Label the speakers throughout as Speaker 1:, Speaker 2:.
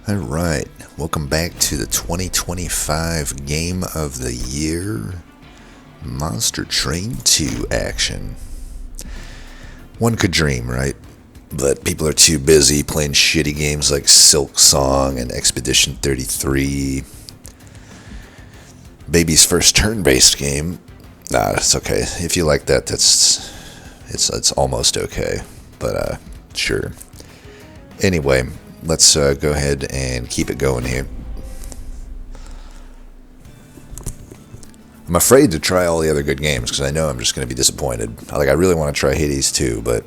Speaker 1: Alright, welcome back to the 2025 Game of the Year Monster Train 2 action. One could dream, right? But people are too busy playing shitty games like Silk Song and Expedition 33. Baby's first turn-based game. Nah, it's okay. If you like that, it's almost okay. But sure. Anyway, let's go ahead and keep it going here. I'm afraid to try all the other good games because I know I'm just going to be disappointed. I really want to try Hades 2, but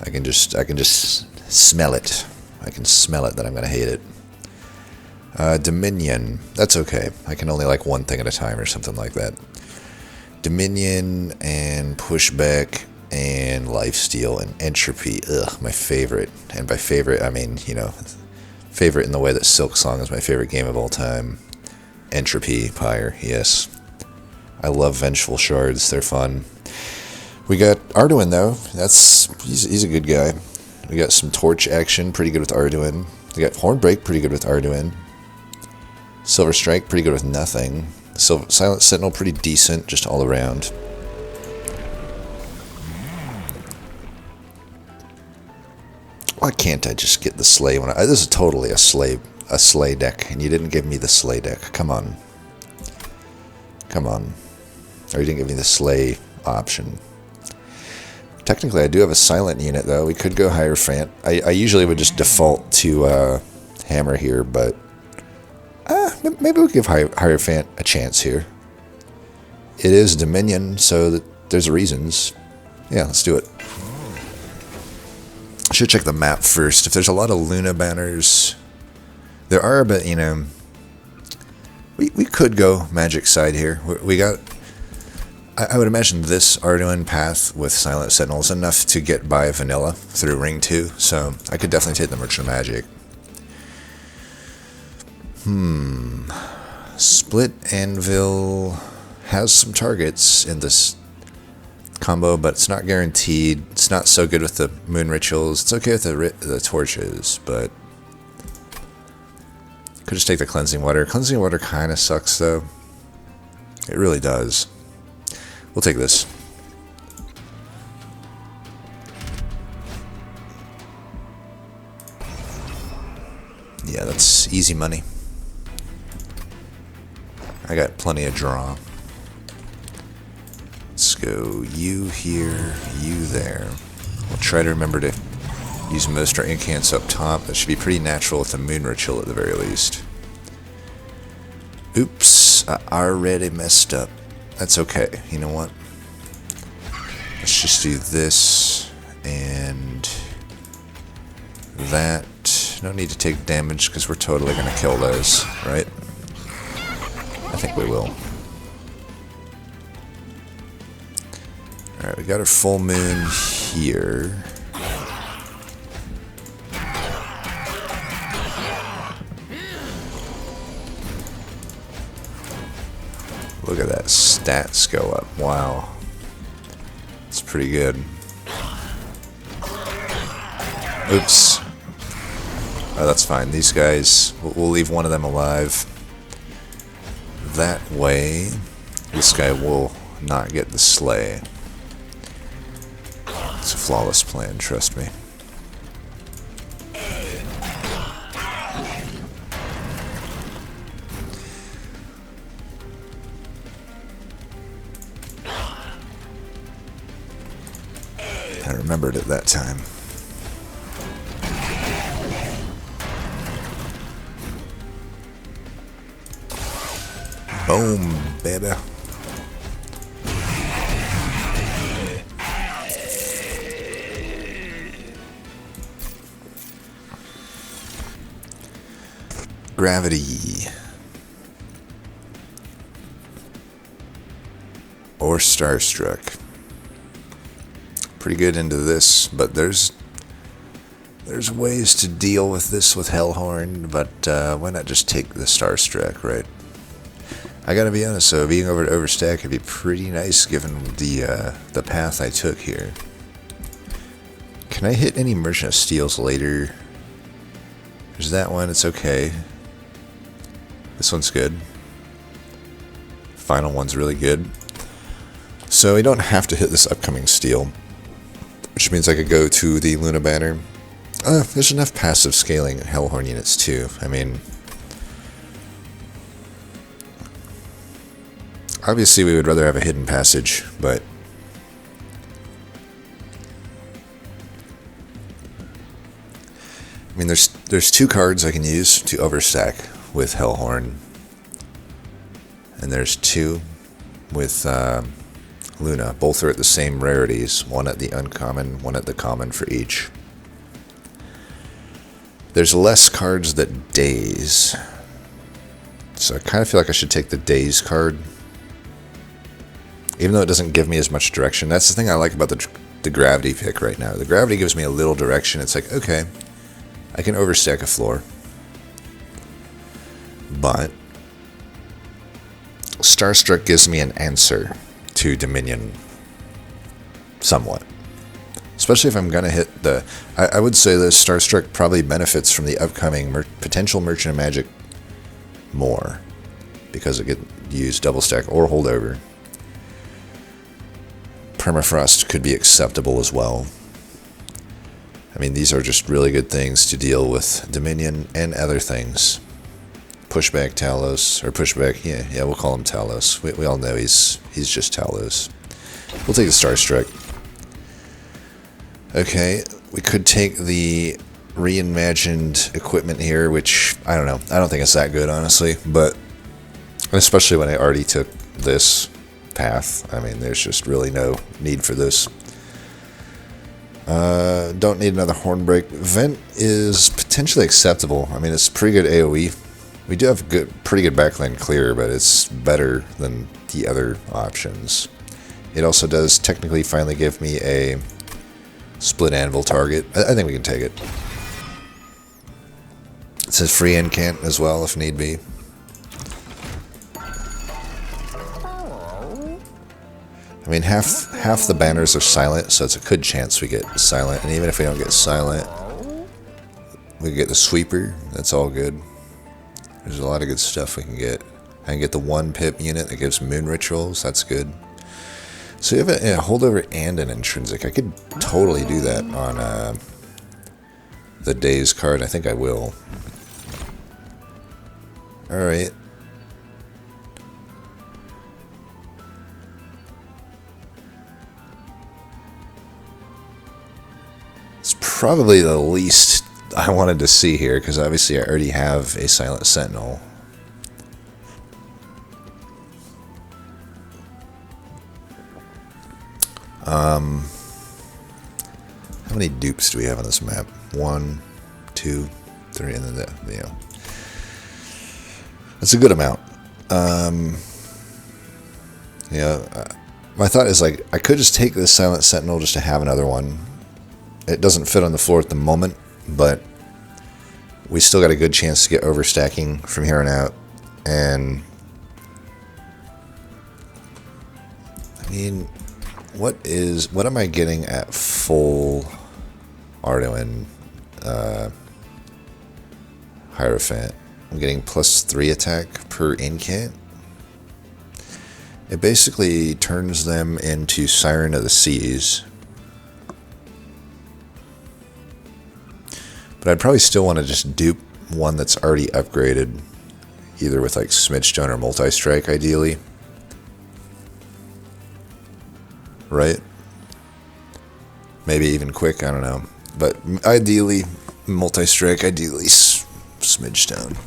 Speaker 1: I can just smell it. I can smell it that I'm going to hate it. Dominion, that's okay. I can only like one thing at a time or something like that. Dominion and Pushback and Lifesteal and Entropy. Ugh, my favorite. And by favorite, I mean, favorite in the way that Silk Song is my favorite game of all time. Entropy, Pyre, yes. I love Vengeful Shards, they're fun. We got Arduin, though. He's a good guy. We got some Torch action, pretty good with Arduin. We got Hornbreak, pretty good with Arduin. Silver Strike, pretty good with nothing. Silent Sentinel, pretty decent, just all around. Why can't I just get the sleigh when this is totally a sleigh deck, and you didn't give me the sleigh deck. Come on. Come on. Or you didn't give me the sleigh option. Technically, I do have a silent unit, though. We could go Hierophant. I usually would just default to Hammer here, but maybe we'll give Hierophant a chance here. It is Dominion, so there's reasons. Yeah, let's do it. I should check the map first. If there's a lot of Luna banners, there are, but we could go Magic side here. We got. I would imagine this Arduin path with Silent Sentinel is enough to get by vanilla through Ring 2, so I could definitely take the Merchant of Magic. Split Anvil has some targets in this combo, but it's not guaranteed. It's not so good with the Moon Rituals. It's okay with the Torches, but could just take the Cleansing Water. Cleansing Water kind of sucks, though. It really does. We'll take this. Yeah, that's easy money. I got plenty of draw. Let's go you here, you there. We'll try to remember to use most of our incants up top. That should be pretty natural with the Moon Ritual at the very least. Oops, I already messed up. That's okay. You know what? Let's just do this and that. No need to take damage because we're totally going to kill those, right? I think we will. Alright, we got our full moon here. Look at that, stats go up. Wow. It's pretty good. Oops. Oh, that's fine. These guys, we'll leave one of them alive. That way, this guy will not get the sleigh. It's a flawless plan, trust me. I remembered it that time. Boom, baby. Gravity. Or Starstruck. Pretty good into this, but there's ways to deal with this with Hellhorn, but why not just take the Starstruck, right? I gotta be honest, so being over to Overstack would be pretty nice given the path I took here. Can I hit any Merchant of Steels later? There's that one, it's okay. This one's good. Final one's really good. So we don't have to hit this upcoming steel, which means I could go to the Luna banner. There's enough passive scaling Hellhorn units too. I mean, obviously we would rather have a hidden passage, but I mean, there's two cards I can use to overstack with Hellhorn, and there's two with Luna. Both are at the same rarities, one at the uncommon, one at the common for each. There's less cards that daze, so I kind of feel like I should take the daze card, even though it doesn't give me as much direction. That's the thing I like about the gravity pick right now. The gravity gives me a little direction. It's like, okay, I can overstack a floor, but Starstruck gives me an answer to Dominion somewhat. Especially if I'm going to hit the... I would say that Starstruck probably benefits from the upcoming potential Merchant of Magic more, because it could use double stack or holdover. Permafrost could be acceptable as well. I mean, these are just really good things to deal with Dominion and other things. Pushback Talos, or pushback, yeah, we'll call him Talos. We all know he's just Talos. We'll take the Starstruck. Okay, we could take the reimagined equipment here, which, I don't know. I don't think it's that good, honestly, but especially when I already took this path. I mean, there's just really no need for this. Don't need another Hornbreak. Vent is potentially acceptable. I mean, it's pretty good AoE. We do have pretty good backline clear, but it's better than the other options. It also does technically finally give me a split anvil target. I think we can take it. It says free incant as well if need be. I mean, half the banners are silent, so it's a good chance we get silent. And even if we don't get silent, we get the sweeper. That's all good. There's a lot of good stuff we can get. I can get the 1 pip unit that gives moon rituals. That's good. So you have a holdover and an intrinsic. I could totally do that on the days card. I think I will. Alright. It's probably the least I wanted to see here, because obviously I already have a Silent Sentinel. How many dupes do we have on this map? 1, 2, 3, and then that's a good amount. My thought is, like, I could just take this Silent Sentinel just to have another one. It doesn't fit on the floor at the moment, but we still got a good chance to get overstacking from here on out. And I mean, what am I getting at full Arduin Hierophant? I'm getting +3 attack per incant. It basically turns them into Siren of the Seas. But I'd probably still want to just dupe one that's already upgraded, either with like Smidgestone or Multi-Strike, ideally. Right? Maybe even quick, I don't know. But ideally, Multi-Strike, ideally Smidgestone.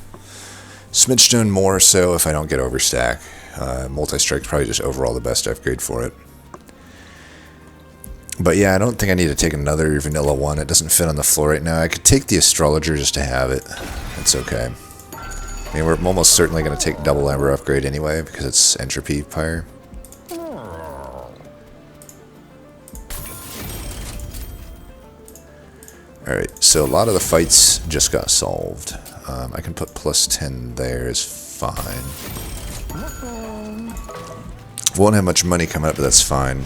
Speaker 1: Smidgestone more so if I don't get overstack. Multi-Strike's probably just overall the best upgrade for it. But yeah, I don't think I need to take another vanilla one. It doesn't fit on the floor right now. I could take the Astrologer just to have it. It's okay. I mean, we're almost certainly going to take double Ember upgrade anyway, because it's Entropy Pyre. Alright, so a lot of the fights just got solved. I can put +10 there is fine. Won't have much money coming up, but that's fine.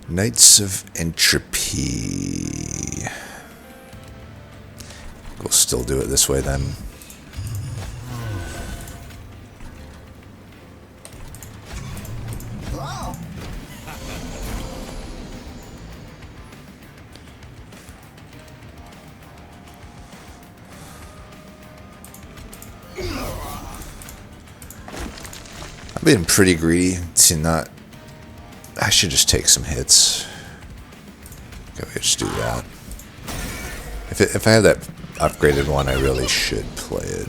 Speaker 1: Knights of Entropy. We'll still do it this way then. I'm being pretty greedy to not... I should just take some hits. Go ahead, just do that. If I have that upgraded one, I really should play it.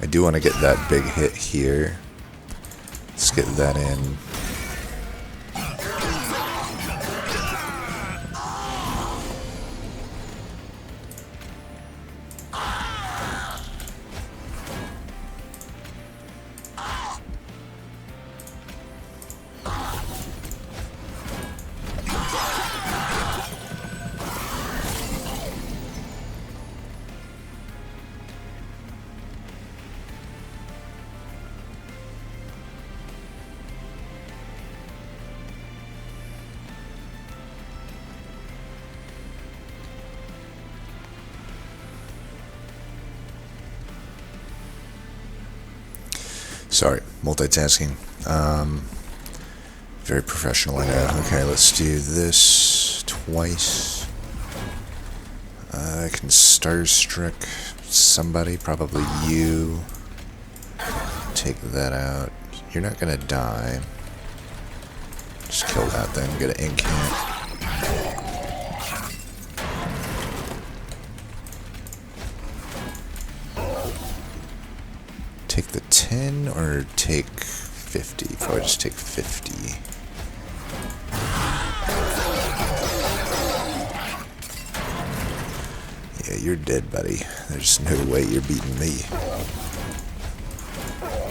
Speaker 1: I do want to get that big hit here. Let's get that in. Sorry, multitasking. Very professional, I know. Okay, let's do this twice. I can Starstruck somebody, probably you. Take that out. You're not gonna die. Just kill that thing, get an incant. Take the 10 or take 50? Probably just take 50. Yeah, you're dead, buddy. There's no way you're beating me.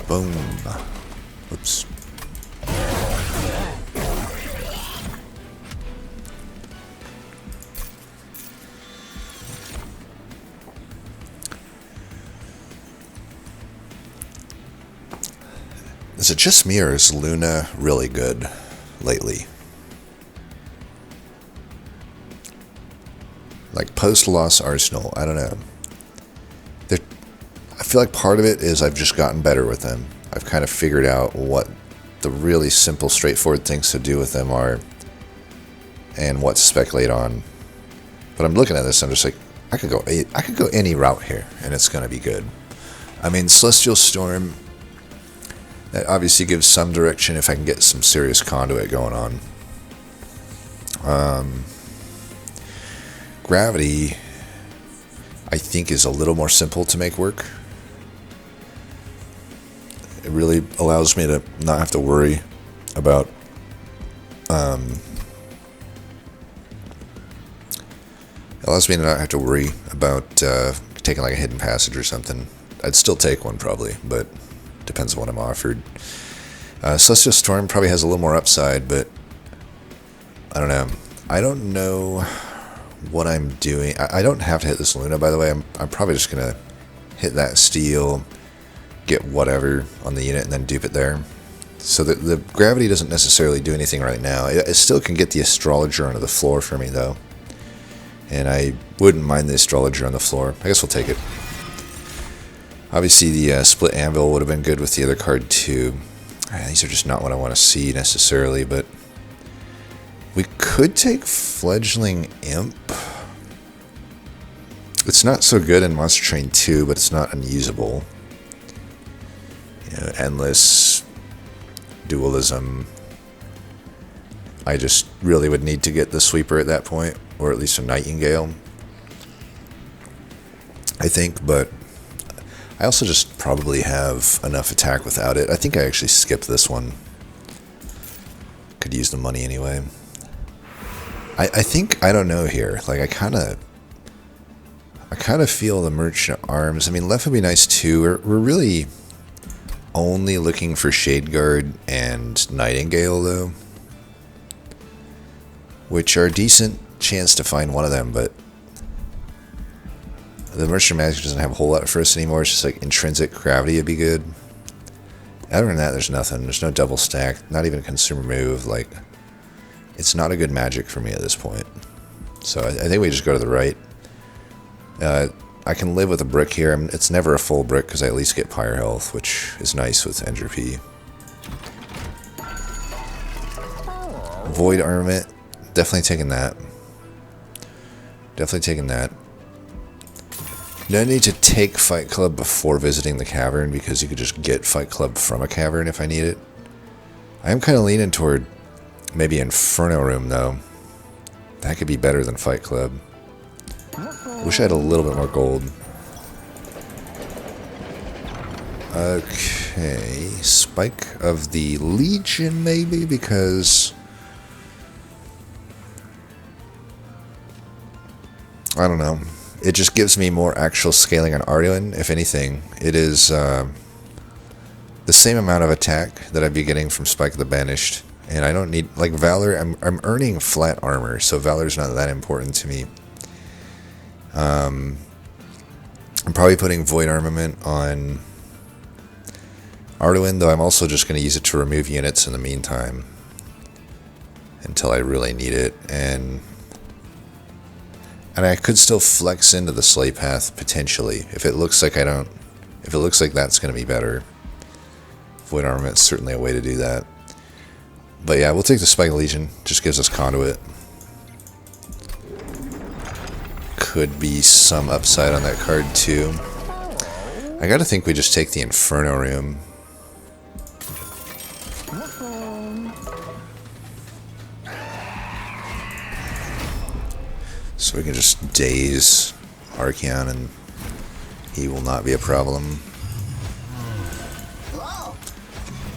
Speaker 1: Boom. Whoops. Is it just me, or is Luna really good lately? Like post-Lost Arsenal, I don't know. I feel like part of it is I've just gotten better with them. I've kind of figured out what the really simple, straightforward things to do with them are and what to speculate on. But I'm looking at this, I'm just like, I could go any route here, and it's going to be good. I mean, Celestial Storm... That obviously gives some direction if I can get some serious conduit going on. Gravity, I think, is a little more simple to make work. It really allows me to not have to worry about taking like a hidden passage or something. I'd still take one probably, but depends on what I'm offered. Celestial Storm probably has a little more upside, but I don't know. I don't know what I'm doing. I don't have to hit this Luna, by the way. I'm probably just going to hit that steel, get whatever on the unit, and then dupe it there. So the gravity doesn't necessarily do anything right now. It still can get the Astrologer onto the floor for me, though. And I wouldn't mind the Astrologer on the floor. I guess we'll take it. Obviously, the Split Anvil would have been good with the other card, too. These are just not what I want to see, necessarily, but... We could take Fledgling Imp. It's not so good in Monster Train 2, but it's not unusable. You know, endless dualism. I just really would need to get the Sweeper at that point, or at least a Nightingale. I think, but... I also just probably have enough attack without it. I think I actually skipped this one. Could use the money anyway. I think, I don't know here. Like, I kind of feel the Merchant of Arms. I mean, left would be nice too. We're really only looking for Shade Guard and Nightingale, though. Which are a decent chance to find one of them, but... The Merchant Magic doesn't have a whole lot for us anymore. It's just like intrinsic gravity would be good. Other than that, there's nothing. There's no double stack. Not even a consumer move. Like, it's not a good magic for me at this point. So I think we just go to the right. I can live with a brick here. It's never a full brick because I at least get Pyre Health, which is nice with Entropy. Void Armament. Definitely taking that. Definitely taking that. No need to take Fight Club before visiting the cavern because you could just get Fight Club from a cavern if I need it. I am kind of leaning toward maybe Inferno Room though. That could be better than Fight Club. Wish I had a little bit more gold. Okay, Spike of the Legion maybe because I don't know. It just gives me more actual scaling on Arduin. If anything, it is the same amount of attack that I'd be getting from Spike of the Banished. And I don't need, like Valor, I'm earning flat armor, so Valor's not that important to me. I'm probably putting Void Armament on Arduin, though I'm also just going to use it to remove units in the meantime. Until I really need it, and I could still flex into the Slay Path potentially if it looks like if it looks like that's going to be better. Void Armament's certainly a way to do that. But yeah, we'll take the Spike Legion. Just gives us Conduit. Could be some upside on that card too. I gotta think we just take the Inferno Room. So we can just daze Archeon and he will not be a problem.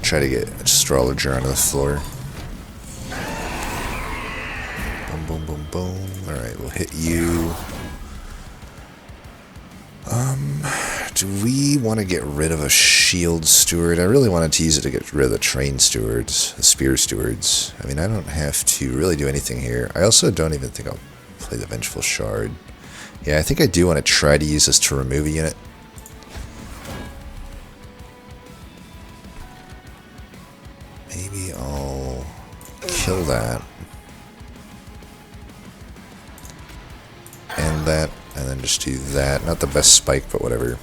Speaker 1: Try to get Astrologer onto the floor. Boom, boom, boom, boom. Alright, we'll hit you. Do we want to get rid of a Shield Steward? I really wanted to use it to get rid of the Train Stewards, the Spear Stewards. I mean, I don't have to really do anything here. I also don't even think I'll play the Vengeful Shard. Yeah, I think I do want to try to use this to remove a unit. Maybe I'll kill that. And that, and then just do that. Not the best spike, but whatever.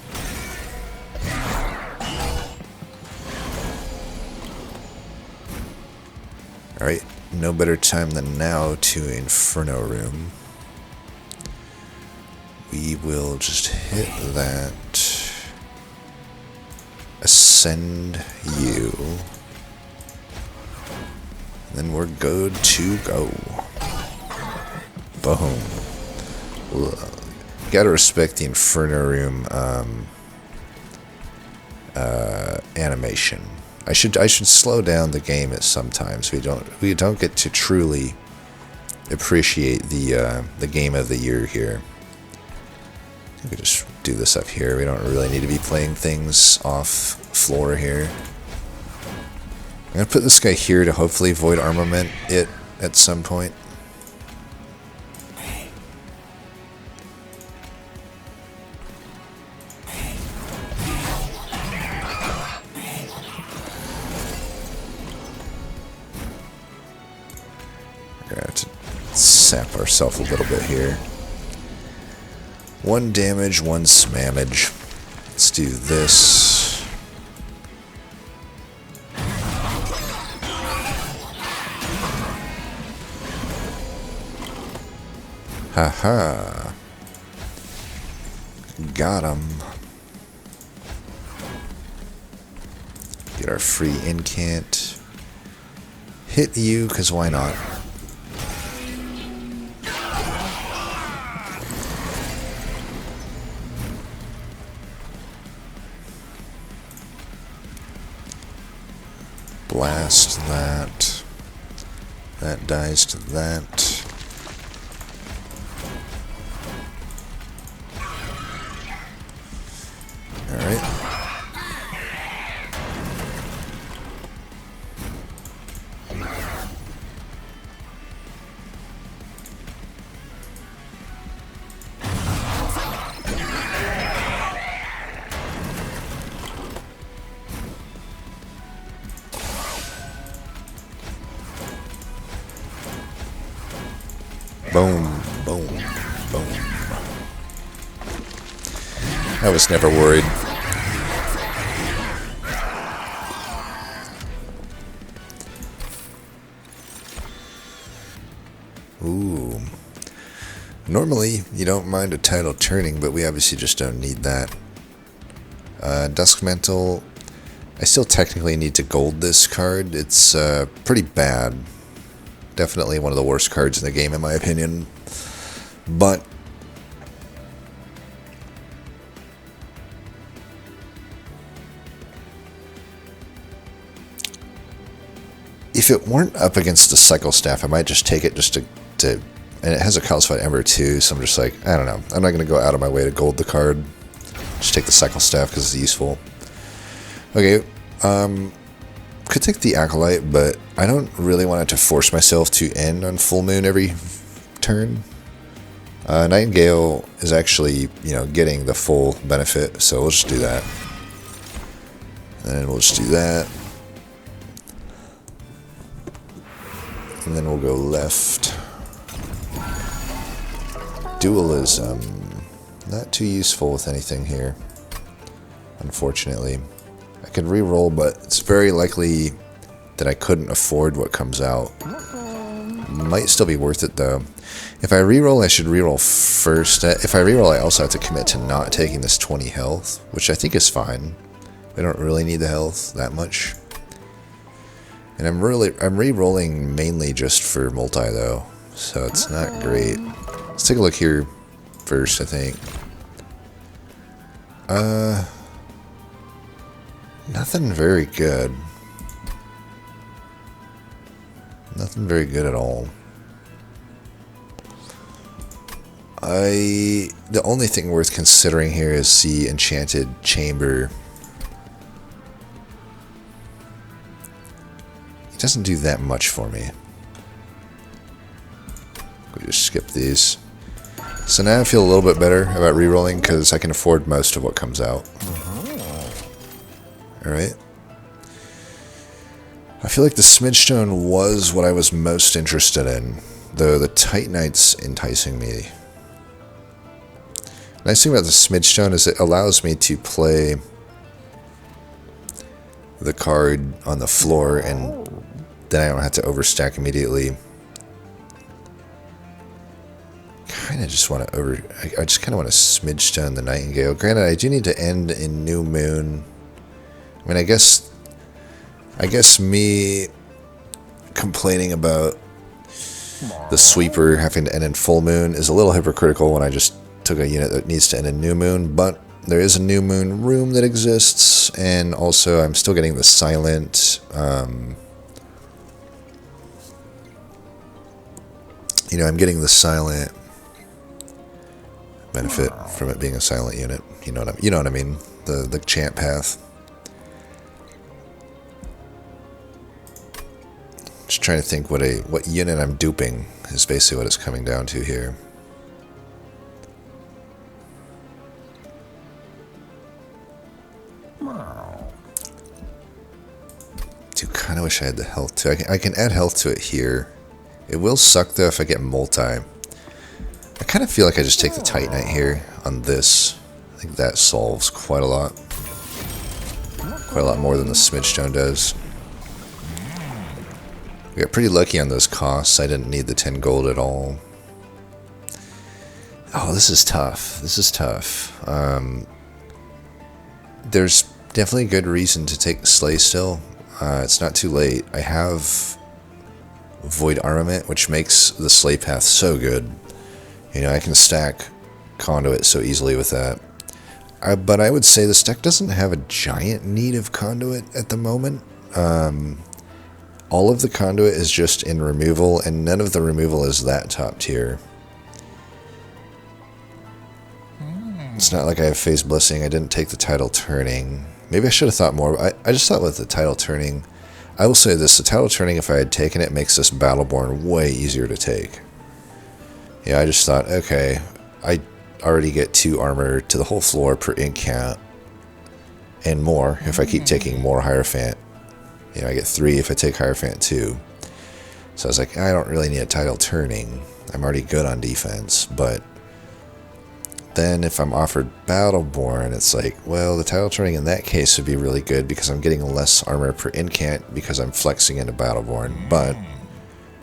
Speaker 1: Alright, no better time than now to Inferno Room. We will just hit that. Ascend you. And then we're good to go. Boom. Gotta respect the Inferno Room animation. I should slow down the game at some times. We don't get to truly appreciate the game of the year here. We could just do this up here. We don't really need to be playing things off floor here. I'm gonna put this guy here to hopefully Void Armament it at some point. We're gonna have to sap ourselves a little bit here. 1 damage, 1 smammage. Let's do this. Haha. Got him. Get our free incant. Hit you, because why not? Blast that. That dies to that. Alright. Boom, boom, boom. I was never worried. Ooh. Normally, you don't mind a title turning, but we obviously just don't need that. Dusk Mantle. I still technically need to gold this card. It's pretty bad. Definitely one of the worst cards in the game, in my opinion. But if it weren't up against the Cycle Staff, I might just take it just to and it has a Calcified Ember too, so I'm just like, I don't know. I'm not going to go out of my way to gold the card. Just take the Cycle Staff because it's useful. Okay, could take the Acolyte, but I don't really want it to force myself to end on full moon every turn. Nightingale is actually, getting the full benefit, so we'll just do that. And we'll just do that. And then we'll go left. Dualism. Not too useful with anything here, unfortunately. I could re-roll, but it's very likely that I couldn't afford what comes out. Might still be worth it, though. If I re-roll, I should re-roll first. If I re-roll, I also have to commit to not taking this 20 health, which I think is fine. I don't really need the health that much. And I'm re-rolling mainly just for multi, though, so it's not great. Let's take a look here first, I think. Nothing very good. Nothing very good at all. The only thing worth considering here is the Enchanted Chamber. It doesn't do that much for me. We just skip these. So now I feel a little bit better about re-rolling because I can afford most of what comes out. Alright. I feel like the Smidgestone was what I was most interested in, though the Titanite's enticing me. The nice thing about the Smidgestone is it allows me to play the card on the floor and then I don't have to overstack immediately. I just want to I just kind of want to Smidgestone the Nightingale. Granted, I do need to end in New Moon. I mean, I guess me complaining about the Sweeper having to end in Full Moon is a little hypocritical when I just took a unit that needs to end in New Moon, but there is a New Moon room that exists, and also I'm still getting the Silent, I'm getting the Silent benefit from it being a silent unit. You know what I mean? The chant path. Just trying to think what unit I'm duping is basically what it's coming down to here. Do kind of wish I had the health too. I can add health to it here. It will suck though if I get multi. I kind of feel like I just take the Titanite here on this. I think that solves quite a lot. Quite a lot more than the Smidgestone does. We got pretty lucky on those costs. I didn't need the 10 gold at all. Oh, this is tough. This is tough. There's definitely a good reason to take Slay still. It's not too late. I have Void Armament, which makes the Slay path so good. I can stack Conduit so easily with that. But I would say this deck doesn't have a giant need of Conduit at the moment. All of the Conduit is just in removal, and none of the removal is that top tier. It's not like I have Phase Blessing. I didn't take the Tidal Turning. Maybe I should have thought more. I just thought with the Tidal Turning. I will say this, the Tidal Turning, if I had taken it, makes this Battleborn way easier to take. Yeah, I just thought, okay, I already get 2 armor to the whole floor per ink count, and more if I keep taking more Hierophant. I get 3 if I take Hierophant too. So I was like, I don't really need a Tidal Turning. I'm already good on defense, but then if I'm offered Battleborn, it's like, well, the title turning in that case would be really good because I'm getting less armor per incant because I'm flexing into Battleborn, but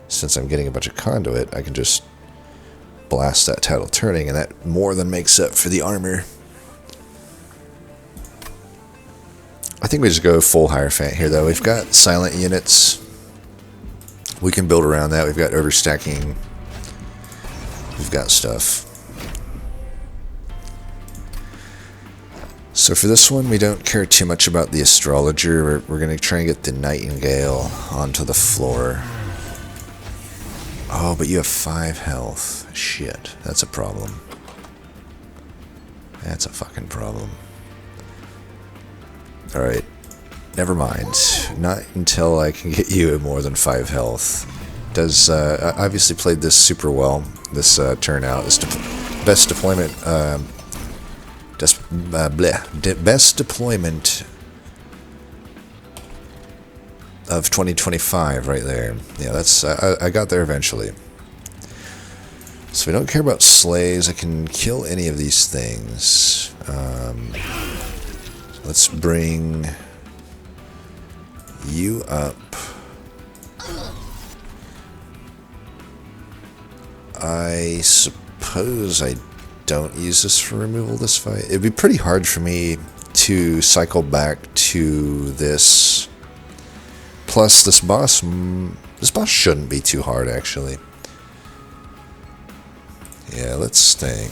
Speaker 1: since I'm getting a bunch of conduit, I can just blast that title turning, and that more than makes up for the armor. I think we just go full Hierophant here, though. We've got silent units. We can build around that. We've got overstacking. We've got stuff. So for this one, we don't care too much about the Astrologer. We're going to try and get the Nightingale onto the floor. Oh, but you have 5 health. Shit, that's a problem. That's a fucking problem. Alright, never mind. Not until I can get you at more than 5 health. Does, I obviously played this super well, this turnout. This best deployment, best deployment of 2025 right there. Yeah, that's, I got there eventually. So we don't care about slays. I can kill any of these things. Let's bring you up. I suppose I don't use this for removal this fight. It'd be pretty hard for me to cycle back to this. Plus, this boss shouldn't be too hard, actually. Yeah, let's think.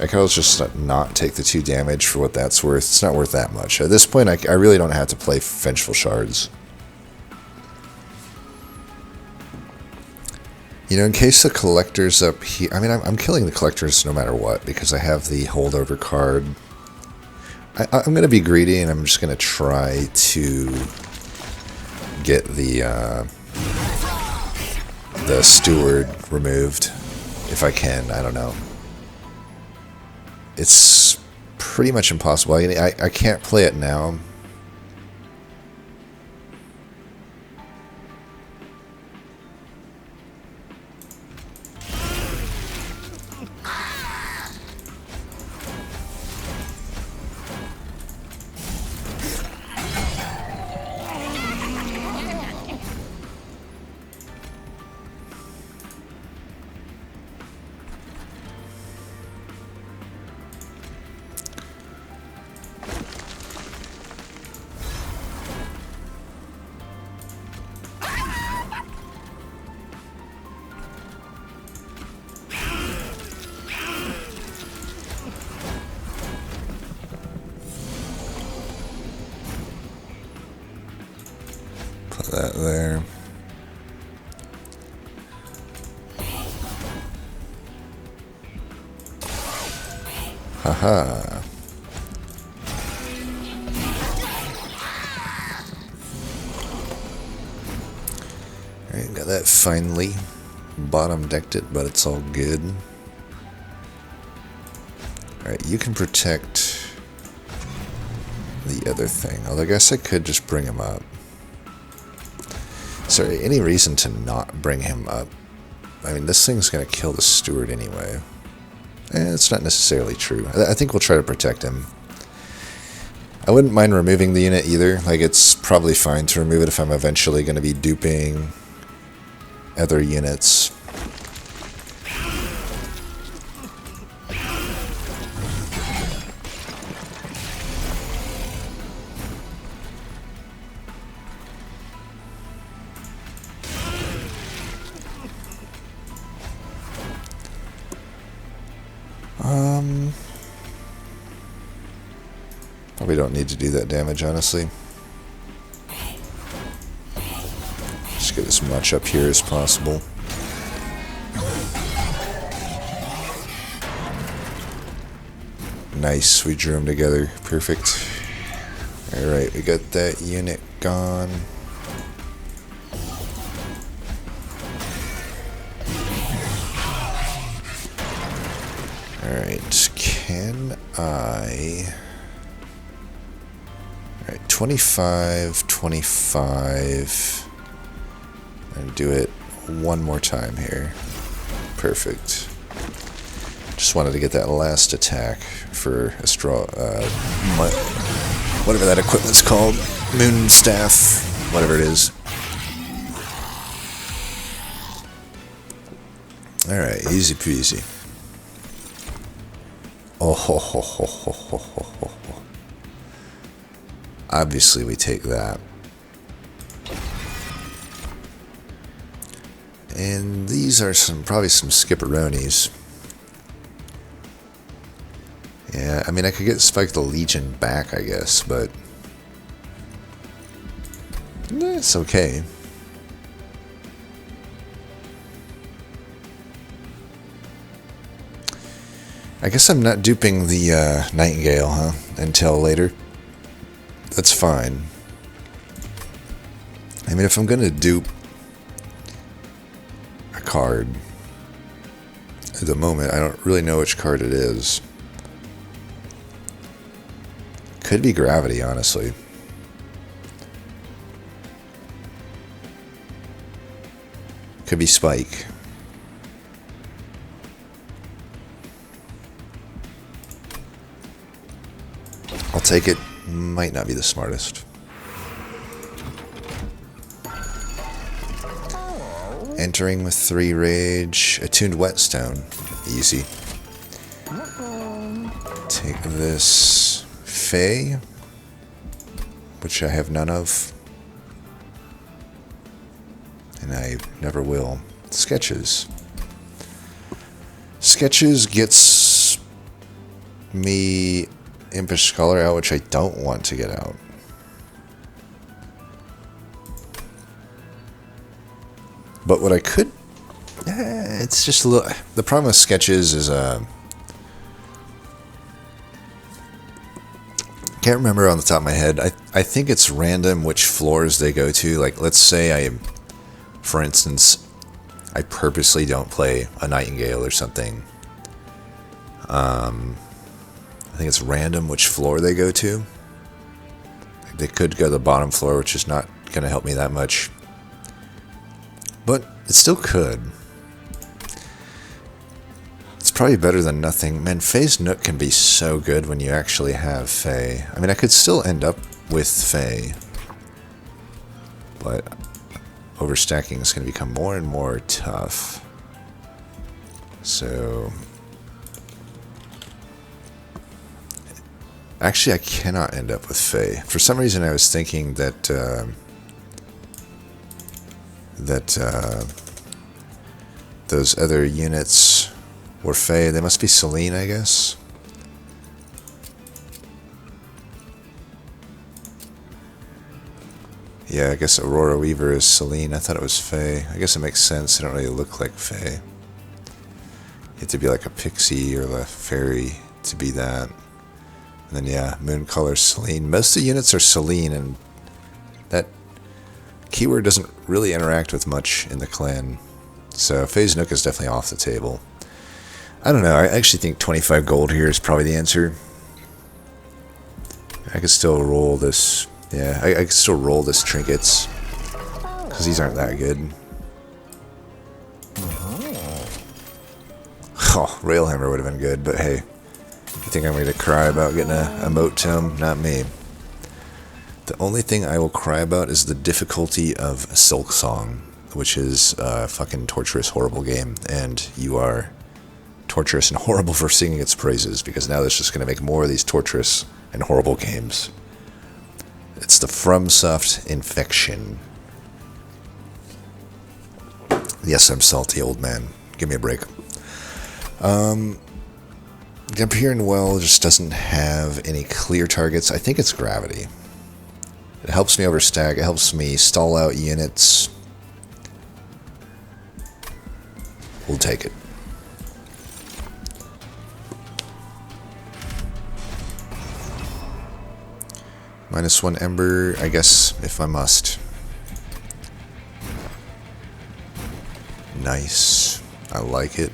Speaker 1: I can always just not take the 2 damage for what that's worth. It's not worth that much. At this point, I really don't have to play Vengeful Shards. You know, in case the Collector's up here... I mean, I'm killing the Collectors no matter what, because I have the holdover card. I'm going to be greedy, and I'm just going to try to get the Steward removed, if I can. I don't know. It's pretty much impossible. I can't play it now. That there. Haha. Alright, got that finally. Bottom decked it, but it's all good. Alright, you can protect the other thing. Although I guess I could just bring him up. Is there any reason to not bring him up? I mean, this thing's going to kill the Steward anyway. It's not necessarily true. I think we'll try to protect him. I wouldn't mind removing the unit either. Like, it's probably fine to remove it if I'm eventually going to be duping other units. Probably don't need to do that damage, honestly. Just get as much up here as possible. Nice, we drew them together. Perfect. Alright, we got that unit gone. Alright, can I... Alright, 25, 25... And do it one more time here. Perfect. Just wanted to get that last attack for a straw, whatever that equipment's called, moon staff, whatever it is. All right, easy peasy. Oh ho ho ho ho ho ho ho. Obviously, we take that. And these are probably some skipperonis. Yeah, I mean, I could get Spike the Legion back, I guess, but it's okay. I guess I'm not duping the Nightingale, huh? Until later. That's fine. I mean, if I'm going to dupe a card, at the moment, I don't really know which card it is. Could be Gravity, honestly. Could be Spike. I'll take it. Might not be the smartest. Entering with 3 rage. Attuned Whetstone. Easy. Take this Fae, which I have none of. And I never will. Sketches. Sketches gets me Impish Scholar out, which I don't want to get out. But what I could... it's just a little... The problem with Sketches is... can't remember on the top of my head. I think it's random which floors they go to. Like, let's say for instance, I purposely don't play a Nightingale or something. I think it's random which floor they go to. They could go to the bottom floor, which is not going to help me that much. But it still could. It's probably better than nothing. Man, Fae's Nook can be so good when you actually have Fae. I mean, I could still end up with Fae. But overstacking is going to become more and more tough. So... actually, I cannot end up with Fae. For some reason, I was thinking that those other units were Fae. They must be Selene, I guess. Yeah, I guess Aurora Weaver is Selene. I thought it was Fae. I guess it makes sense. They don't really look like Fae. You have to be like a pixie or a fairy to be that. And then, yeah, Mooncolor Selene. Most of the units are Selene, and that keyword doesn't really interact with much in the clan. So Fae's Nook is definitely off the table. I don't know. I actually think 25 gold here is probably the answer. I could still roll this. Yeah, I could still roll this Trinkets, because these aren't that good. Oh, Railhammer would have been good, but hey. You think I'm going to cry about getting a moat tome? Not me. The only thing I will cry about is the difficulty of Silksong, which is a fucking torturous, horrible game, and you are torturous and horrible for singing its praises, because now that's just going to make more of these torturous and horrible games. It's the FromSoft infection. Yes, I'm salty, old man. Give me a break. Empyrean Well just doesn't have any clear targets. I think it's Gravity. It helps me overstack. It helps me stall out units. We'll take it. -1 Ember, I guess, if I must. Nice. I like it.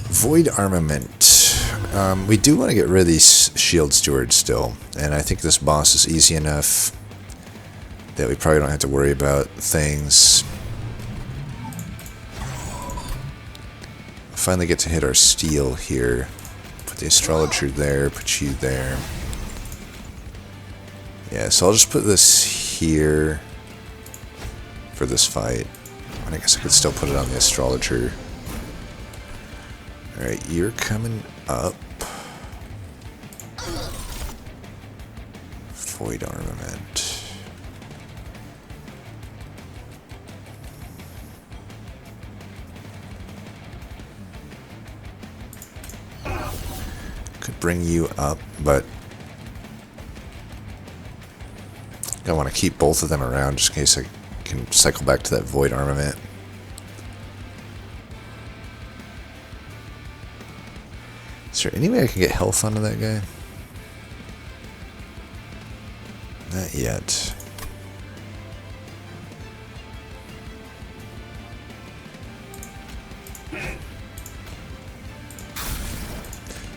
Speaker 1: Void Armament. We do want to get rid of these Shield Stewards still, and I think this boss is easy enough that we probably don't have to worry about things. finally get to hit our steel here. Put the astrologer there, put you there. Yeah, so I'll just put this here for this fight. And I guess I could still put it on the astrologer. Alright, you're coming up. Void armament. Could bring you up, but I want to keep both of them around just in case I can cycle back to that void armament. Is there any way I can get health onto that guy? Not yet.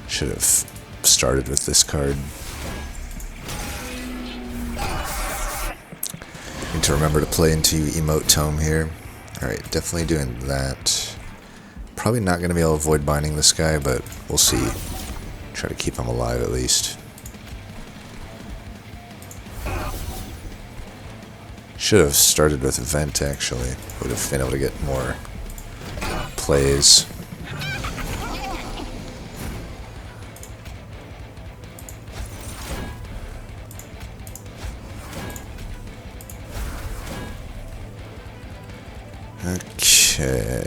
Speaker 1: Should have started with this card. Need to remember to play into Emote Tome here. Alright, definitely doing that. Probably not going to be able to avoid binding this guy, but we'll see. Try to keep him alive at least. Should have started with Vent, actually. Would have been able to get more plays. Okay.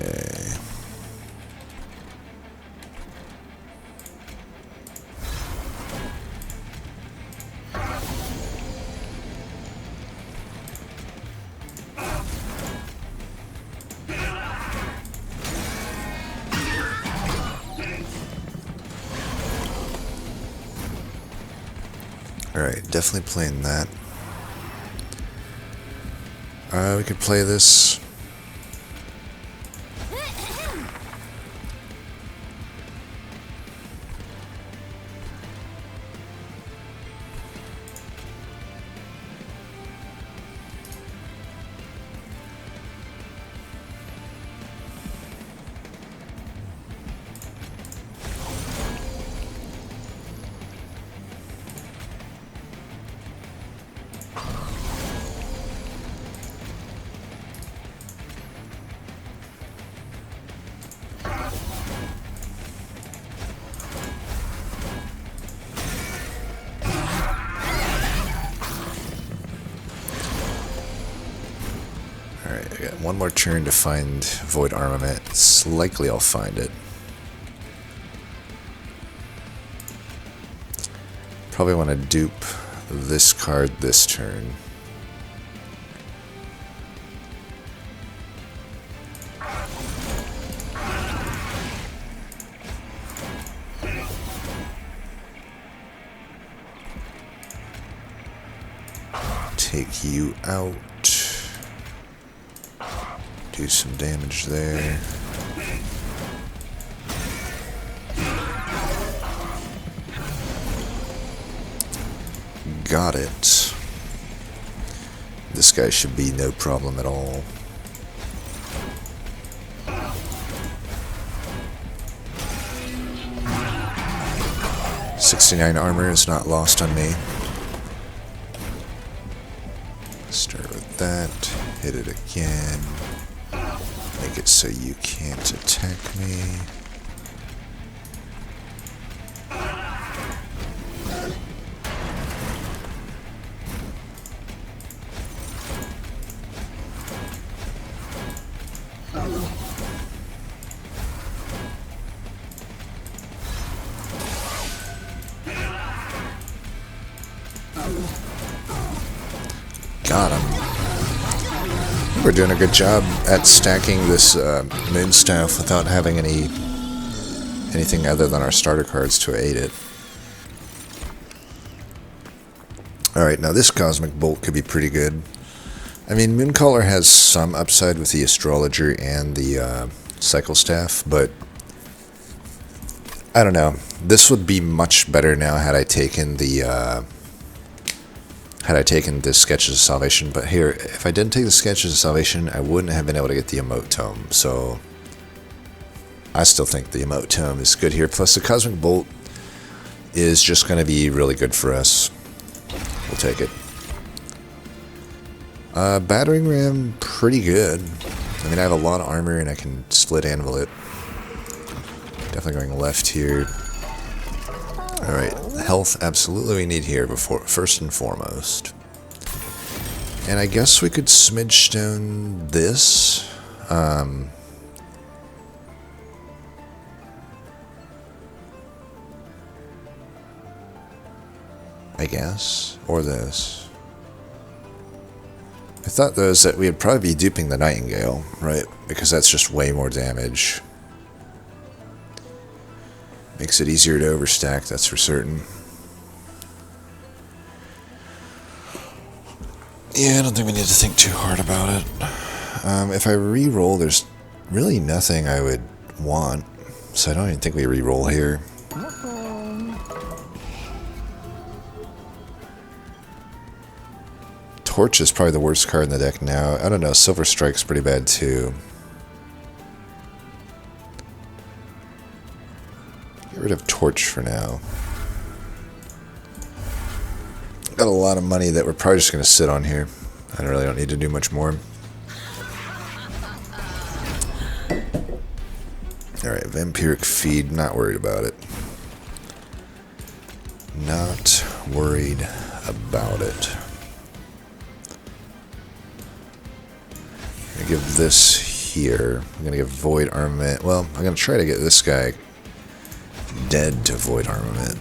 Speaker 1: Alright, definitely playing that. We could play this. Alright, I got one more turn to find Void Armament. It's likely I'll find it. Probably want to dupe this card this turn. Take you out. Do some damage there. Got it. This guy should be no problem at all. .69 armor is not lost on me. Start with that. Hit it again. Make it so you can't attack me. Got him. We're doing a good job at stacking this moon staff without having anything other than our starter cards to aid it. Alright, now this Cosmic Bolt could be pretty good. I mean, Mooncaller has some upside with the Astrologer and the Cycle Staff, but I don't know. This would be much better now had I taken the Sketches of Salvation, but here, if I didn't take the Sketches of Salvation, I wouldn't have been able to get the Emote Tome, so I still think the Emote Tome is good here. Plus, the Cosmic Bolt is just going to be really good for us. We'll take it. Battering Ram, pretty good. I mean, I have a lot of armor and I can split anvil it. Definitely going left here. Alright, health absolutely we need here first and foremost. And I guess we could Smidge Stone this. I guess. Or this. I thought those that we'd probably be duping the Nightingale, right? Because that's just way more damage. Makes it easier to overstack, that's for certain. Yeah, I don't think we need to think too hard about it. If I re-roll, there's really nothing I would want. So I don't even think we re-roll here. Torch is probably the worst card in the deck now. I don't know, Silver Strike's pretty bad too. Get rid of Torch for now. Got a lot of money that we're probably just going to sit on here. I really don't need to do much more. Alright, Vampiric Feed, not worried about it. Not worried about it. I'm going to give this here. I'm going to give Void Armament. Well, I'm going to try to get this guy dead to Void Armament.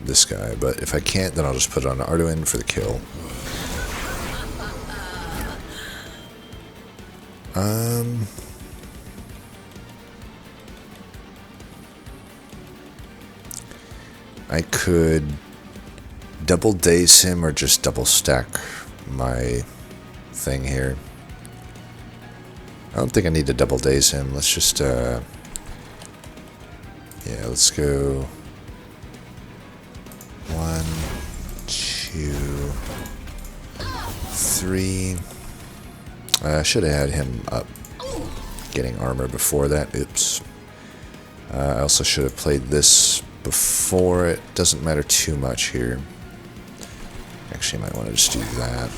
Speaker 1: This guy, but if I can't, then I'll just put it on Arduin for the kill. I could double daze him or just double stack my thing here. I don't think I need to double daze him. Let's just, yeah, let's go 1, 2, 3. I should have had him up getting armor before that. Oops. I also should have played this before. It doesn't matter too much here. Actually, I might want to just do that.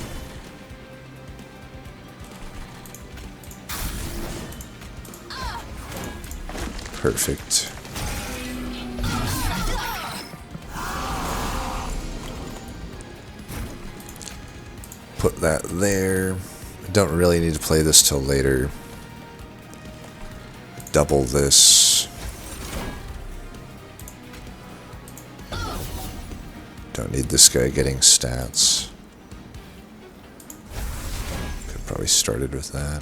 Speaker 1: Perfect. Put that there. I don't really need to play this till later. Double this. Don't need this guy getting stats. Could probably started with that.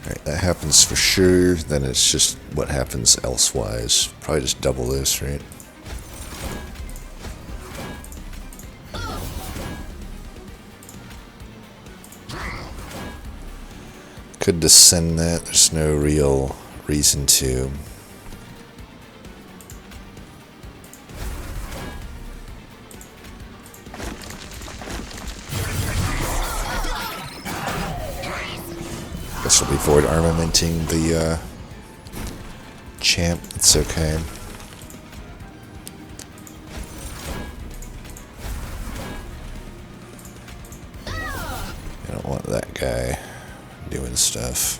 Speaker 1: Alright, that happens for sure. Then it's just what happens elsewise. Probably just double this, right? Could descend that. There's no real reason to. Guess we'll be Void Armamenting the champ. It's okay. I don't want that guy doing stuff.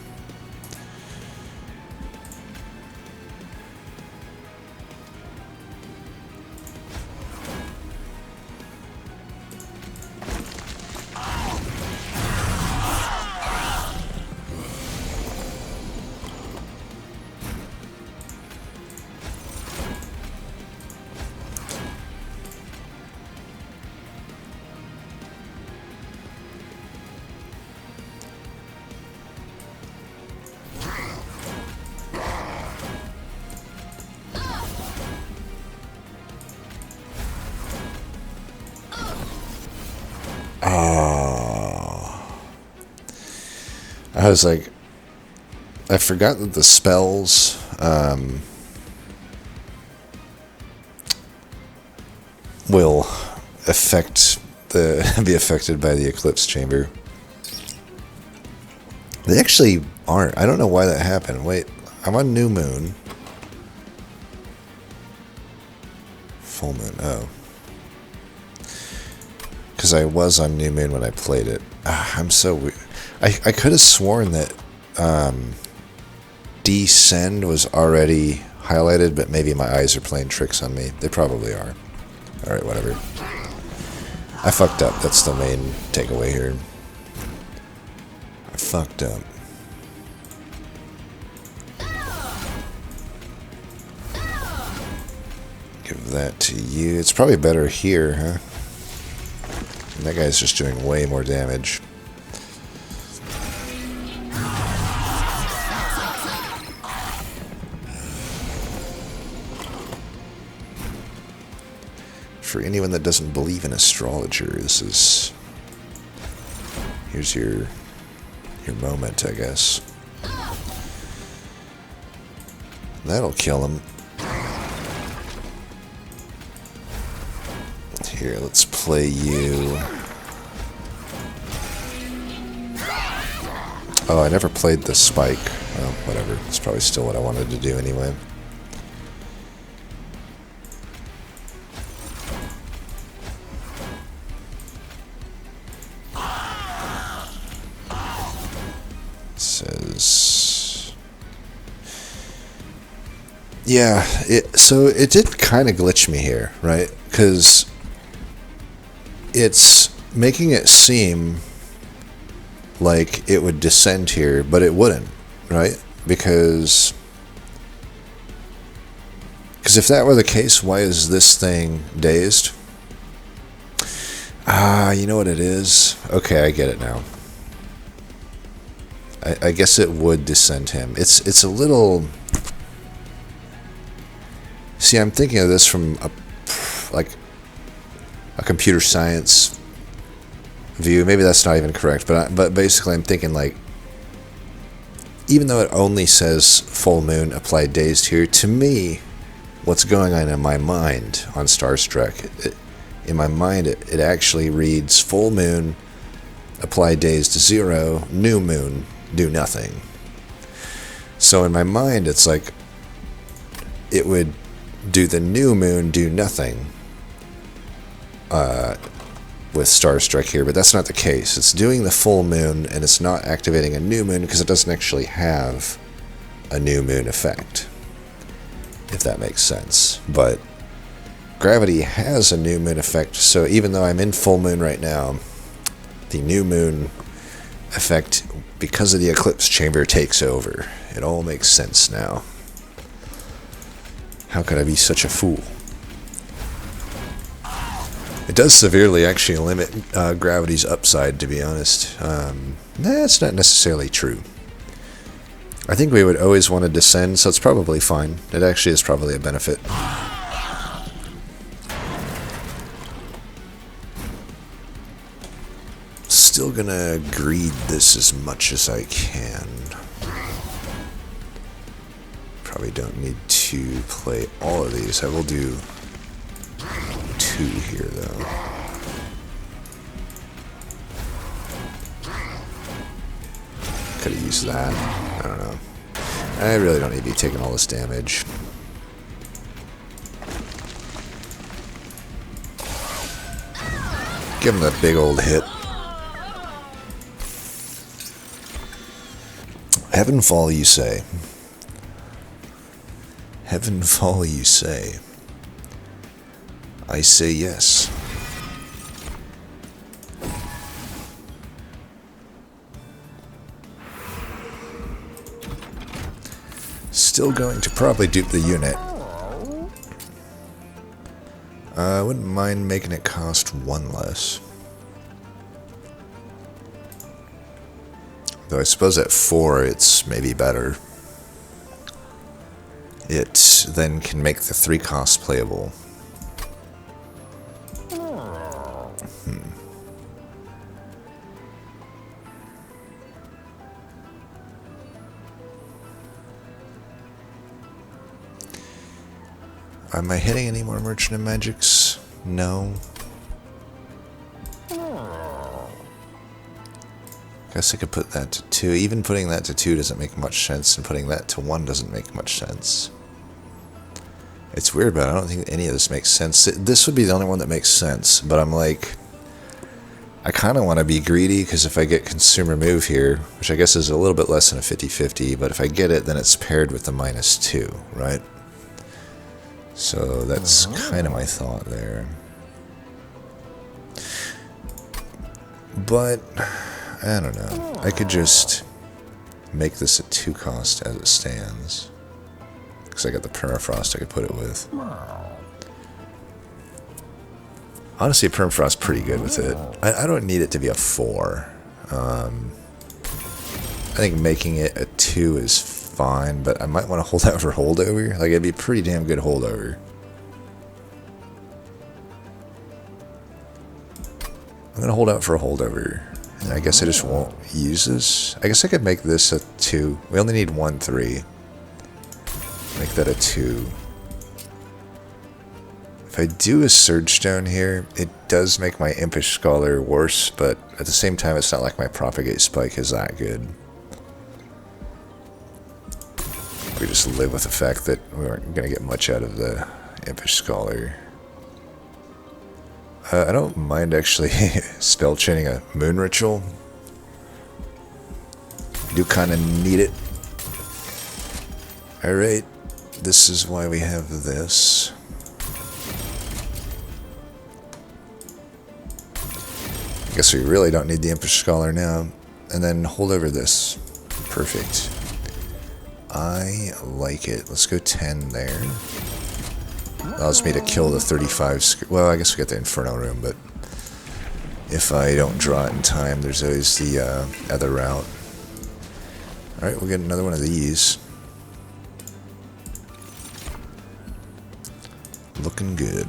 Speaker 1: I was like, I forgot that the spells will affect be affected by the eclipse chamber. They actually aren't. I don't know why that happened. Wait, I'm on new moon. Full moon. Oh. Because I was on new moon when I played it. I'm so weird. I could have sworn that descend was already highlighted, but maybe my eyes are playing tricks on me. They probably are. Alright, whatever. I fucked up. That's the main takeaway here. I fucked up. Give that to you. It's probably better here, huh? And that guy's just doing way more damage. For anyone that doesn't believe in astrologer, this is... Here's your moment, I guess. That'll kill him. Here, let's play you. Oh, I never played the spike. Well, whatever. It's probably still what I wanted to do anyway. Says, yeah, so it did kind of glitch me here, right? Because it's making it seem like it would descend here, but it wouldn't, right? Because if that were the case, why is this thing dazed? You know what it is? Okay, I get it now. I guess it would descend him. It's a little... See, I'm thinking of this from a computer science view. Maybe that's not even correct, but basically I'm thinking like, even though it only says full moon applied dazed here, to me, what's going on in my mind on Starstruck, in my mind it actually reads full moon apply dazed to 0, new moon do nothing. So in my mind it's like it would do the new moon do nothing with Starstruck here, but that's not the case. It's doing the full moon and it's not activating a new moon because it doesn't actually have a new moon effect, if that makes sense. But Gravity has a new moon effect, so even though I'm in full moon right now, the new moon effect, because of the eclipse chamber, takes over. It all makes sense now. How could I be such a fool? It does severely actually limit gravity's upside, to be honest. That's not necessarily true. I think we would always want to descend, so it's probably fine. It actually is probably a benefit. Still gonna greed this as much as I can. Probably don't need to play all of these. I will do 2 here, though. Could have used that. I don't know. I really don't need to be taking all this damage. Give him that big old hit. Heavenfall, you say? Heavenfall, you say? I say yes. Still going to probably dupe the unit. I wouldn't mind making it cost 1 less. Though I suppose at 4 it's maybe better. It then can make the 3 costs playable. Am I hitting any more Merchant of Magics? No. Guess I could put that to 2. Even putting that to 2 doesn't make much sense, and putting that to 1 doesn't make much sense. It's weird, but I don't think any of this makes sense. This would be the only one that makes sense, but I'm like, I kind of want to be greedy, because if I get consumer move here, which I guess is a little bit less than a 50-50, but if I get it, then it's paired with the -2, right? So that's kind of my thought there. But, I don't know. I could just make this a 2 cost as it stands. Because I got the permafrost I could put it with. Honestly, permafrost's pretty good with it. I don't need it to be a 4. I think making it a 2 is fine, but I might want to hold out for holdover. Like, it'd be a pretty damn good holdover. I'm going to hold out for a holdover. And I guess I just won't use this. I guess I could make this a 2. We only need 1 3. Make that a 2. If I do a Surge Stone here, it does make my Impish Scholar worse, but at the same time, it's not like my Propagate Spike is that good. We just live with the fact that we aren't going to get much out of the Impish Scholar. I don't mind actually spell chaining a Moon Ritual. I do kind of need it. Alright, this is why we have this. I guess we really don't need the Impish Scholar now. And then hold over this. Perfect. I like it. Let's go 10 there. Allows me to kill the 35. Well, I guess we got the Inferno Room, but if I don't draw it in time, there's always the other route. Alright, we'll get another one of these. Looking good.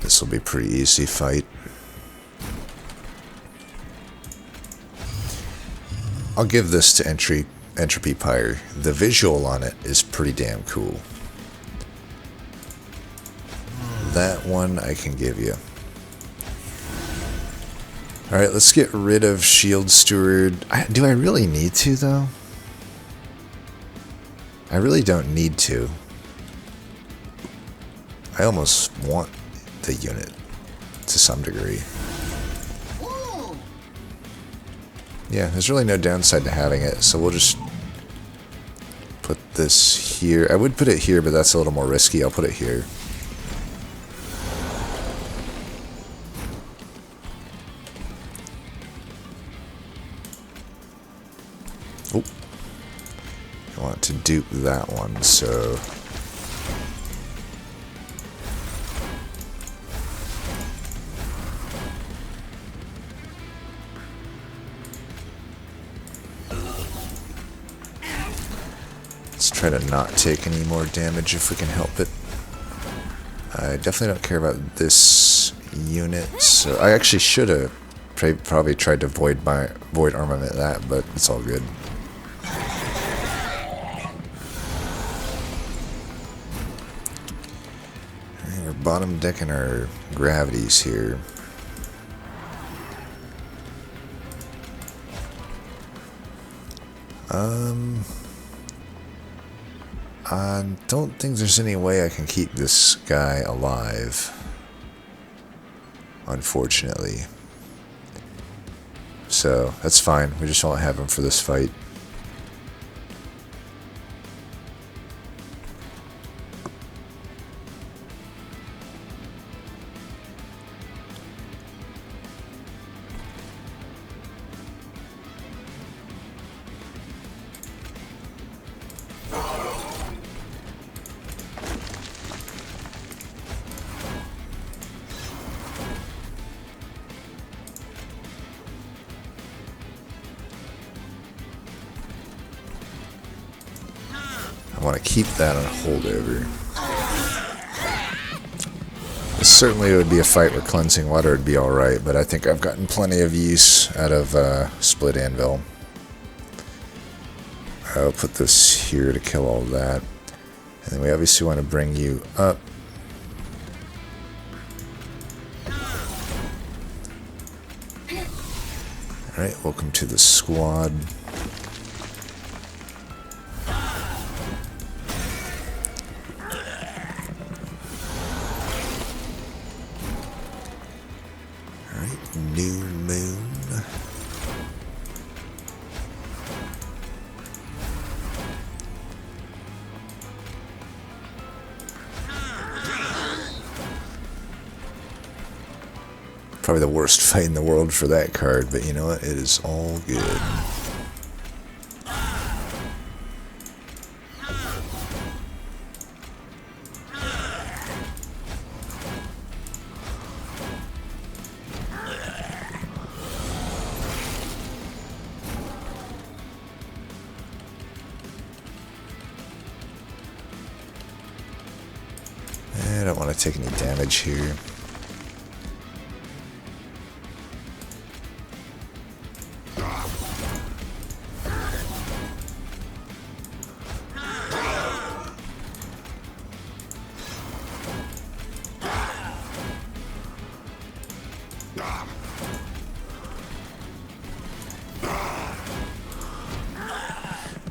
Speaker 1: This will be a pretty easy fight. I'll give this to Entropy Pyre. The visual on it is pretty damn cool. That one I can give you. Alright, let's get rid of Shield Steward. Do I really need to, though? I really don't need to. I almost want the unit to some degree. Yeah, there's really no downside to having it, so we'll just put this here. I would put it here, but that's a little more risky. I'll put it here. Oh. I want to dupe that one, so... try to not take any more damage if we can help it. I definitely don't care about this unit, so I actually should have probably tried to void armament that, but it's all good. Right, we're bottom decking our gravities here. I don't think there's any way I can keep this guy alive, unfortunately. So, that's fine. We just won't have him for this fight. I want to keep that on holdover. Certainly it would be a fight where Cleansing Water would be alright, but I think I've gotten plenty of use out of Split Anvil. I'll put this here to kill all that. And then we obviously want to bring you up. Alright, welcome to the squad. Alright, New Moon. Probably the worst fight in the world for that card, but you know what? It is all good. I don't want to take any damage here.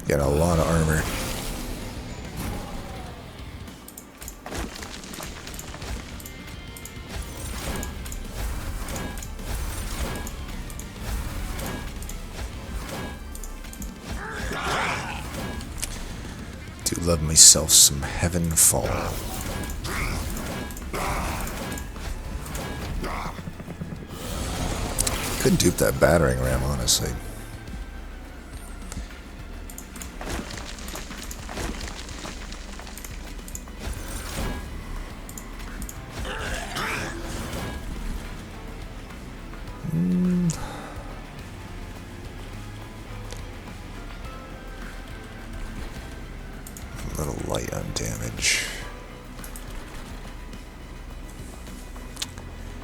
Speaker 1: Got a lot of armor. Do love myself some Heavenfall. Could dupe that battering ram, honestly. A little light on damage.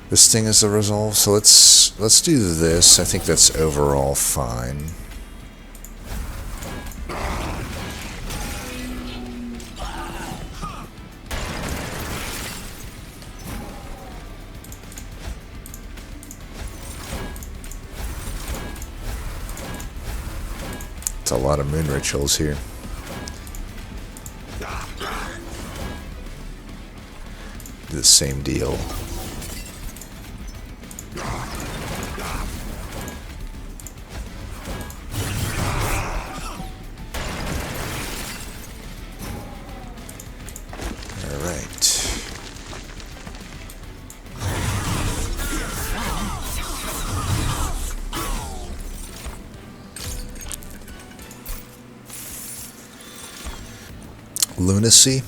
Speaker 1: This thing is a resolve, so let's do this. I think that's overall fine. It's a lot of moon rituals here. Do the same deal. Lunacy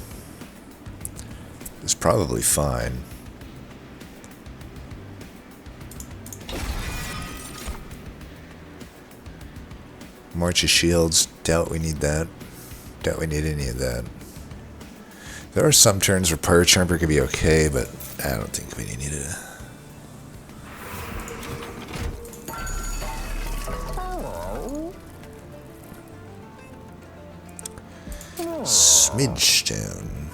Speaker 1: is probably fine. March of Shields, doubt we need that. Doubt we need any of that. There are some turns where Pyre Chamber could be okay, but I don't think we need it. Smidgestone.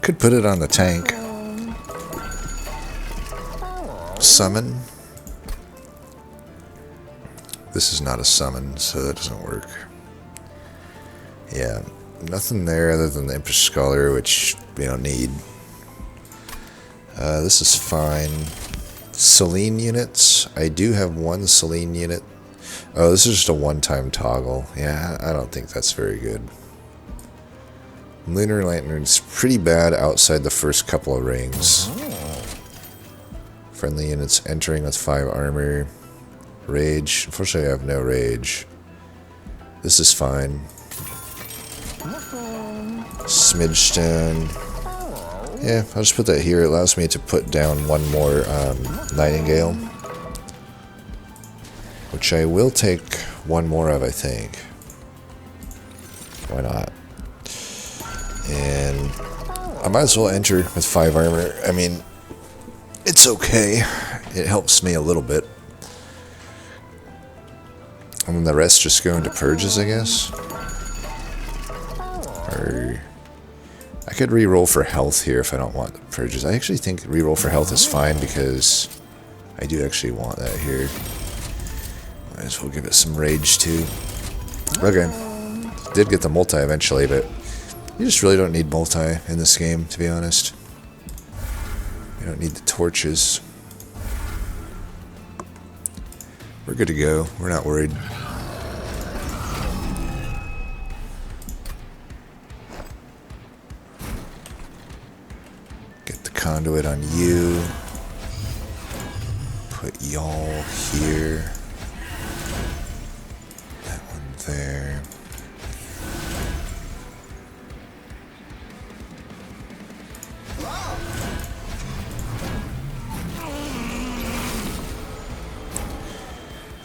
Speaker 1: Could put it on the tank. Summon. This is not a summon, so that doesn't work. Yeah, nothing there other than the Empress Scholar, which we don't need. This is fine. Selene units. I do have one Selene unit. Oh, this is just a one-time toggle. Yeah, I don't think that's very good. Lunar Lantern's pretty bad outside the first couple of rings. Friendly units entering with 5 armor. Rage. Unfortunately, I have no rage. This is fine. Smidgestone. Yeah, I'll just put that here. It allows me to put down one more Nightingale. Which I will take one more of, I think. Why not? And I might as well enter with 5 armor. I mean, it's okay. It helps me a little bit. And then the rest just go into purges, I guess. Or I could reroll for health here if I don't want the purges. I actually think reroll for health is fine because I do actually want that here. Might as well give it some rage too. Okay. Did get the multi eventually, but you just really don't need multi in this game, to be honest. You don't need the torches. We're good to go. We're not worried. Get the conduit on you. Put y'all here. That one there.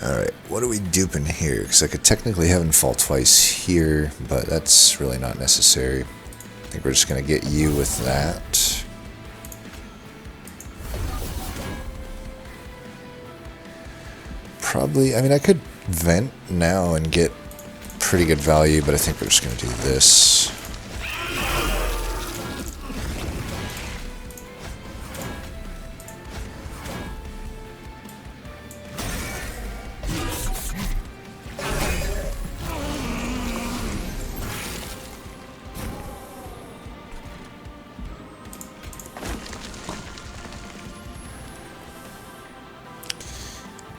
Speaker 1: Alright, what are we duping here? Because I could technically have him fall twice here, but that's really not necessary. I think we're just going to get you with that. Probably, I mean, I could vent now and get pretty good value, but I think we're just going to do this.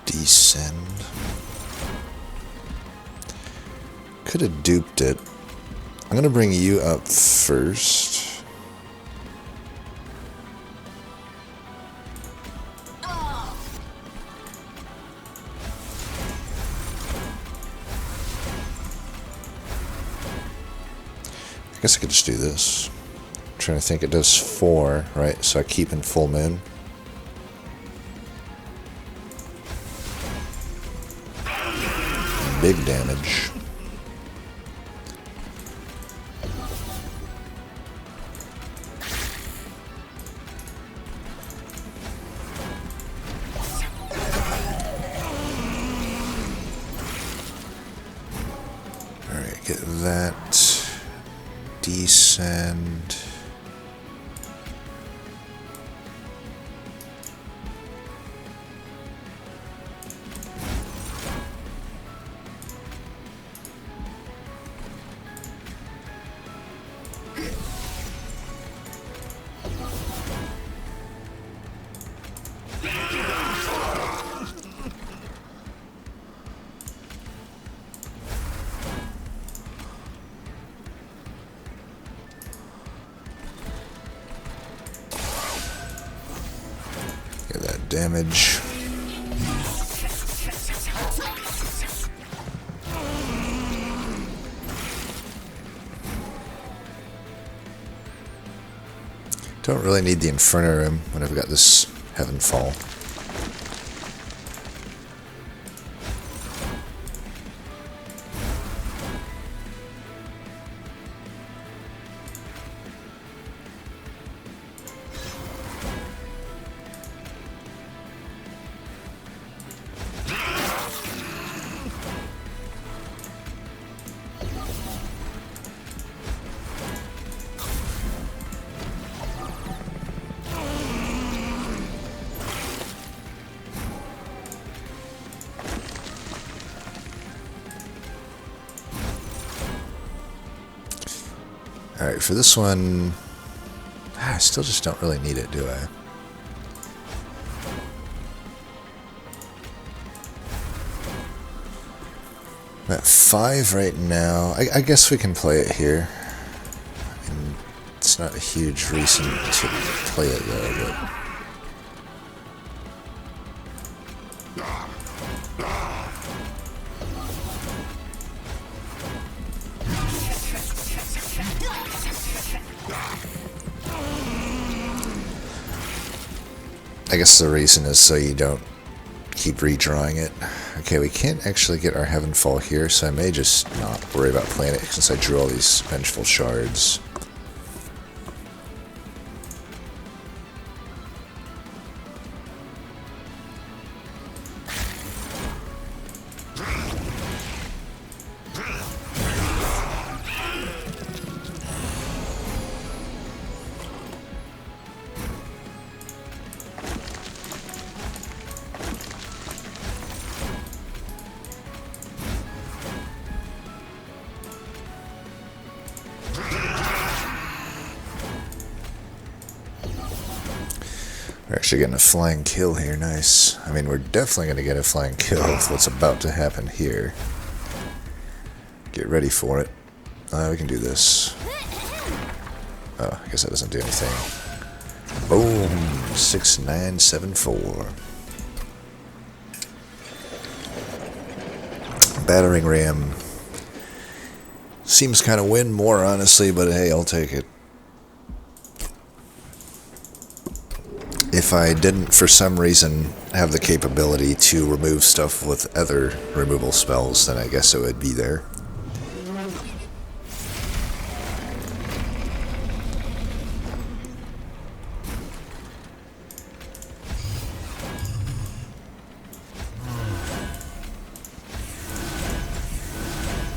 Speaker 1: Descend. Could have duped it. I'm going to bring you up first. I guess I could just do this. I'm trying to think, it does 4, right? So I keep in full moon. Big damage. Alright, get that. Descend. Get that damage. Don't really need the Inferno Room when I've got this Heavenfall. Alright, for this one, I still just don't really need it, do I? I'm at 5 right now. I guess we can play it here. I mean, it's not a huge reason to play it though, but... I guess the reason is so you don't keep redrawing it. Okay, we can't actually get our Heavenfall here, so I may just not worry about playing it since I drew all these Vengeful Shards. actually getting a flying kill here. Nice. I mean, we're definitely going to get a flying kill with what's about to happen here. Get ready for it. We can do this. Oh, I guess that doesn't do anything. Boom. 6974. Battering ram. Seems kind of win more, honestly, but hey, I'll take it. If I didn't, for some reason, have the capability to remove stuff with other removal spells, then I guess it would be there.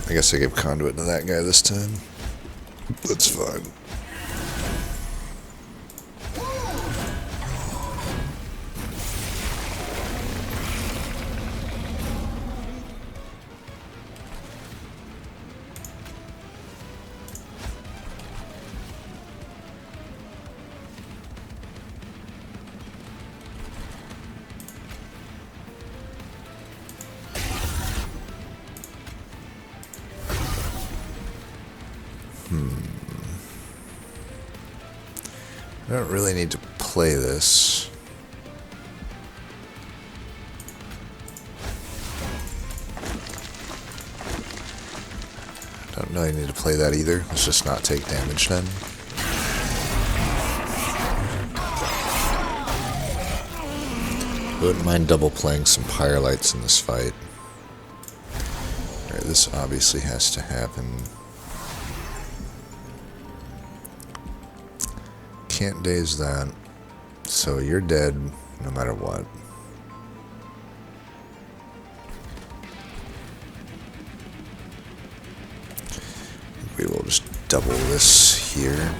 Speaker 1: I guess I gave conduit to that guy this time. That's fine. I don't really need to play this. Don't really need to play that either. Let's just not take damage then. Wouldn't mind double playing some Pyrelights in this fight. Alright, this obviously has to happen. Can't daze that, so you're dead no matter what. We will just double this here.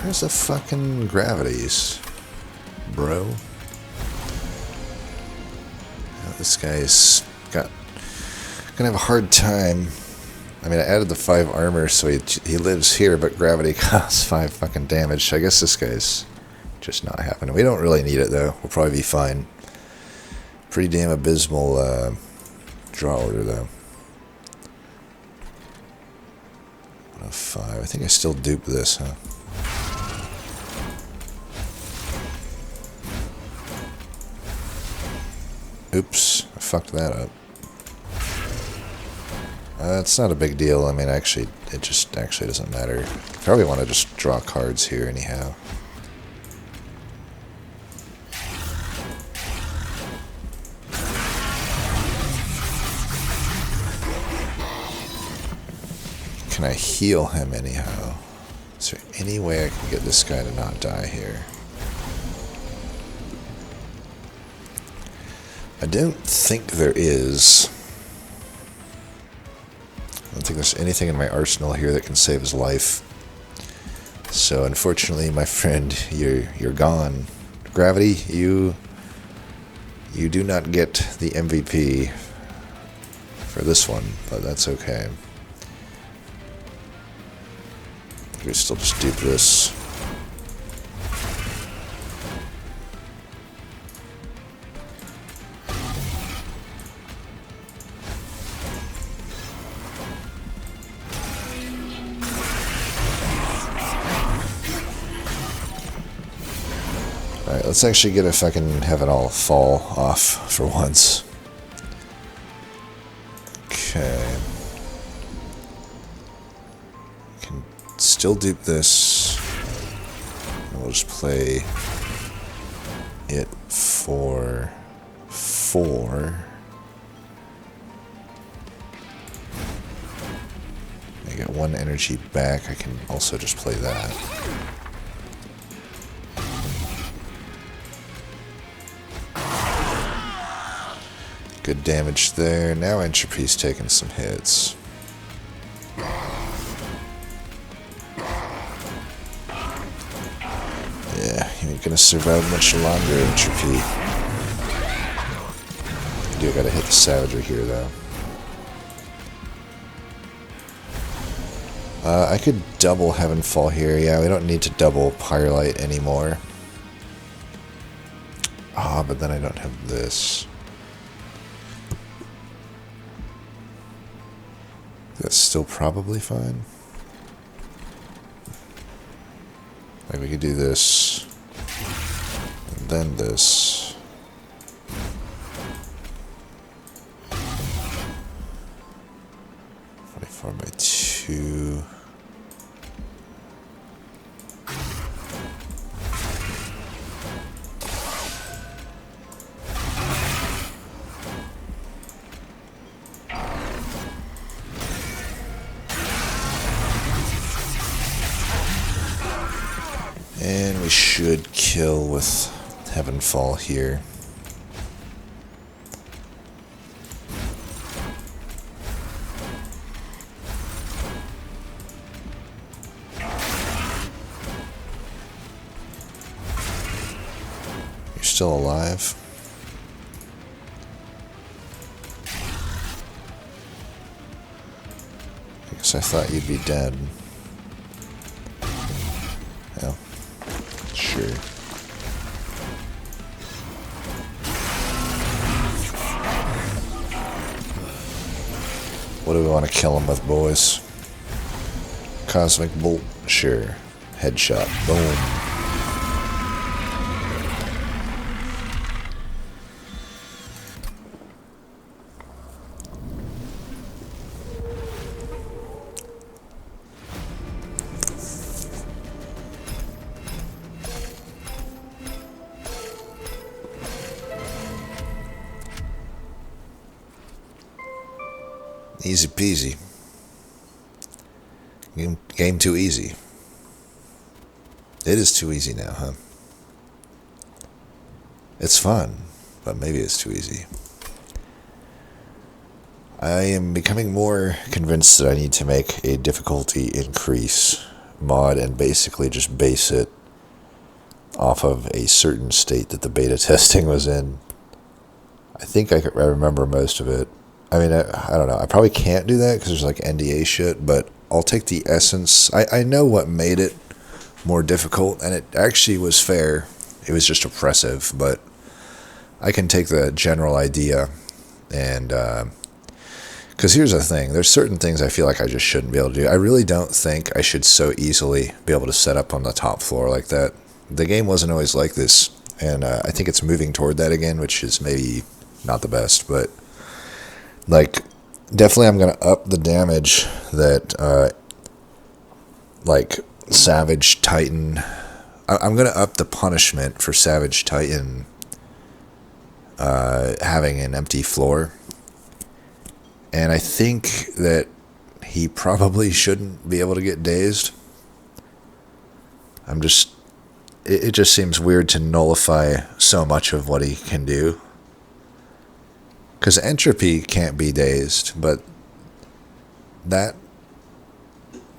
Speaker 1: Where's the fucking gravities, bro? Oh, this guy's gonna have a hard time. I mean, I added the 5 armor, so he lives here, but gravity costs 5 fucking damage. I guess this guy's just not happening. We don't really need it though. We'll probably be fine. Pretty damn abysmal draw order though. 105. I think I still dupe this, huh? Oops, I fucked that up. It's not a big deal. I mean, actually, it just actually doesn't matter. Probably want to just draw cards here anyhow. Can I heal him anyhow? Is there any way I can get this guy to not die here? I don't think there is. I don't think there's anything in my arsenal here that can save his life. So unfortunately, my friend, you're gone. Gravity, you do not get the MVP for this one, but that's okay. We still just dupe this. Alright, let's actually get if I can have it all fall off for once. Okay. Can still dupe this. And we'll just play it for 4. I get 1 energy back. I can also just play that. Good damage there. Now Entropy's taking some hits. ain't gonna survive much longer, Entropy. Do gotta hit the Savagery here, though. I could double Heavenfall here. Yeah, we don't need to double Pyrelight anymore. Ah, but then I don't have this. That's still probably fine. Like we could do this, and then this. Four by 2. And we should kill with Heavenfall here. You're still alive. I guess I thought you'd be dead. Well, sure. What do we want to kill him with, boys? Cosmic Bolt? Sure. Headshot. Boom. Easy peasy. Game too easy. It is too easy now, huh? It's fun, but maybe it's too easy. I am becoming more convinced that I need to make a difficulty increase mod and basically just base it off of a certain state that the beta testing was in. I think I remember most of it. I mean, I don't know. I probably can't do that because there's like NDA shit, but I'll take the essence. I know what made it more difficult, and it actually was fair. It was just oppressive, but I can take the general idea. And because here's the thing. There's certain things I feel like I just shouldn't be able to do. I really don't think I should so easily be able to set up on the top floor like that. The game wasn't always like this, and I think it's moving toward that again, which is maybe not the best, but like, definitely I'm going to up the damage that, like, Savage Titan... I'm going to up the punishment for Savage Titan having an empty floor. And I think that he probably shouldn't be able to get dazed. It just seems weird to nullify so much of what he can do. Because Entropy can't be dazed, but that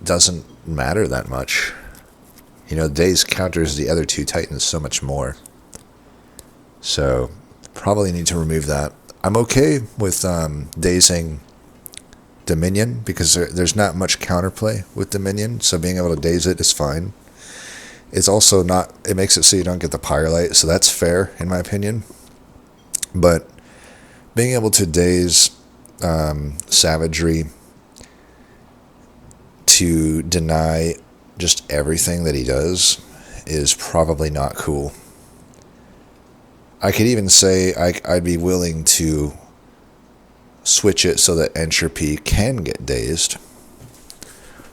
Speaker 1: doesn't matter that much. You know, Daze counters the other two Titans so much more. So, probably need to remove that. I'm okay with dazing Dominion, because there's not much counterplay with Dominion, so being able to daze it is fine. It's also not... It makes it so you don't get the Pyrelight, so that's fair, in my opinion. But being able to daze Savagery to deny just everything that he does is probably not cool. I could even say I'd be willing to switch it so that Entropy can get dazed,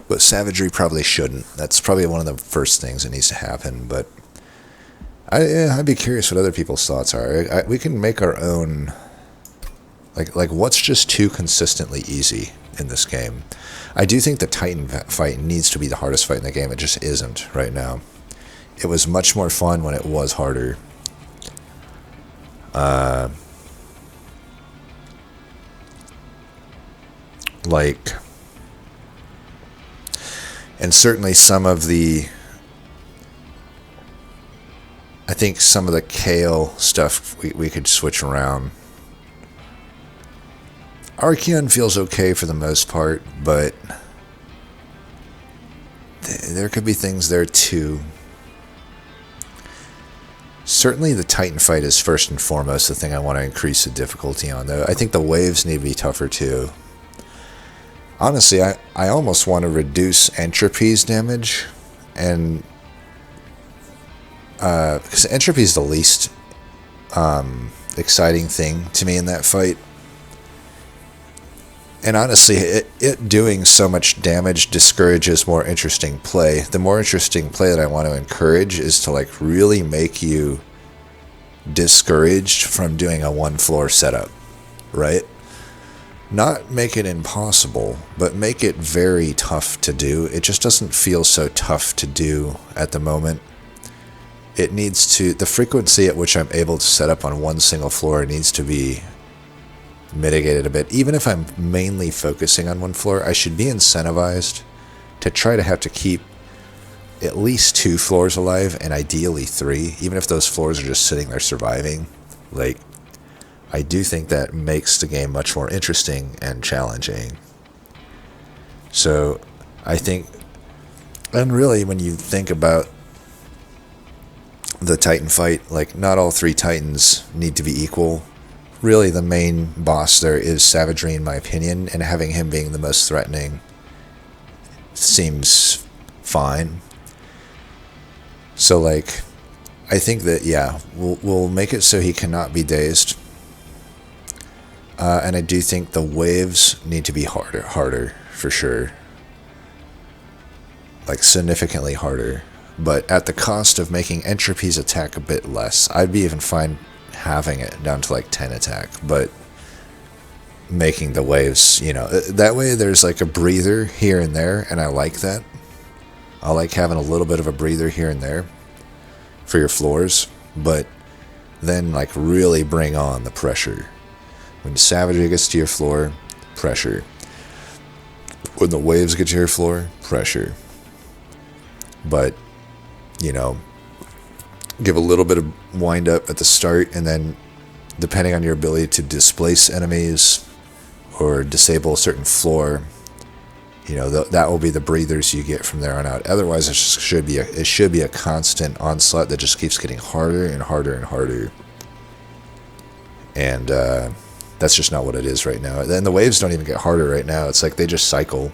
Speaker 1: but Savagery probably shouldn't. That's probably one of the first things that needs to happen, but I'd be curious what other people's thoughts are. We can make our own... Like what's just too consistently easy in this game? I do think the Titan fight needs to be the hardest fight in the game. It just isn't right now. It was much more fun when it was harder. And certainly some of the think some of the Kale stuff we could switch around. Archeon feels okay for the most part, but there could be things there too. Certainly the Titan fight is first and foremost the thing I want to increase the difficulty on, though. I think the waves need to be tougher too. Honestly, I almost want to reduce Entropy's damage, and because Entropy is the least exciting thing to me in that fight. And honestly, it doing so much damage discourages more interesting play. The more interesting play that I want to encourage is to like really make you discouraged from doing a one floor setup, right? Not make it impossible, but make it very tough to do. It just doesn't feel so tough to do at the moment. It needs to, the frequency at which I'm able to set up on one single floor needs to be mitigated a bit. Even if I'm mainly focusing on one floor, I should be incentivized to try to have to keep at least 2 floors alive, and ideally 3, even if those floors are just sitting there surviving. Like, I do think that makes the game much more interesting and challenging. So I think, and really when you think about the Titan fight, like, not all 3 Titans need to be equal. Really, the main boss there is Savagery, in my opinion, and having him being the most threatening seems fine. So, like, I think that, yeah, we'll make it so he cannot be dazed. And I do think the waves need to be harder, for sure. Like, significantly harder. But at the cost of making Entropy's attack a bit less. I'd be even fine having it down to like 10 attack, but making the waves, you know, that way there's like a breather here and there, and I like that. I like having a little bit of a breather here and there for your floors, but then like really bring on the pressure. When Savagery gets to your floor, pressure. When the waves get to your floor, pressure. But, you know, give a little bit of wind up at the start, and then depending on your ability to displace enemies or disable a certain floor, you know, that will be the breathers you get from there on out. Otherwise, it should be a constant onslaught that just keeps getting harder and harder and harder. And that's just not what it is right now. And the waves don't even get harder right now. It's like they just cycle.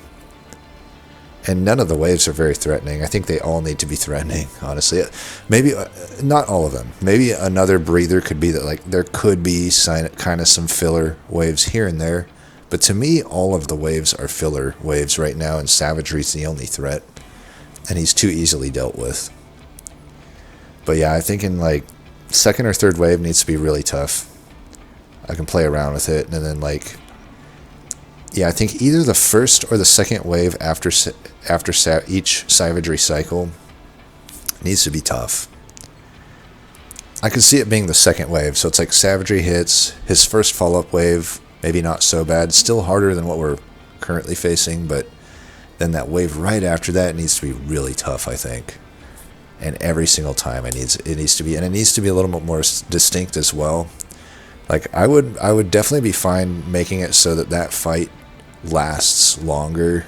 Speaker 1: And none of the waves are very threatening. I think they all need to be threatening, honestly. Maybe, not all of them. Maybe another breather could be that, like, there could be kind of some filler waves here and there. But to me, all of the waves are filler waves right now, and Savagery's the only threat. And he's too easily dealt with. But yeah, I think in, like, second or third wave needs to be really tough. I can play around with it, and then, like, yeah, I think either the first or the second wave after each Savagery cycle needs to be tough. I can see it being the second wave, so it's like Savagery hits, his first follow-up wave, maybe not so bad, still harder than what we're currently facing, but then that wave right after that needs to be really tough, I think. And every single time it needs to be, and it needs to be a little bit more distinct as well. Like, I would definitely be fine making it so that fight lasts longer,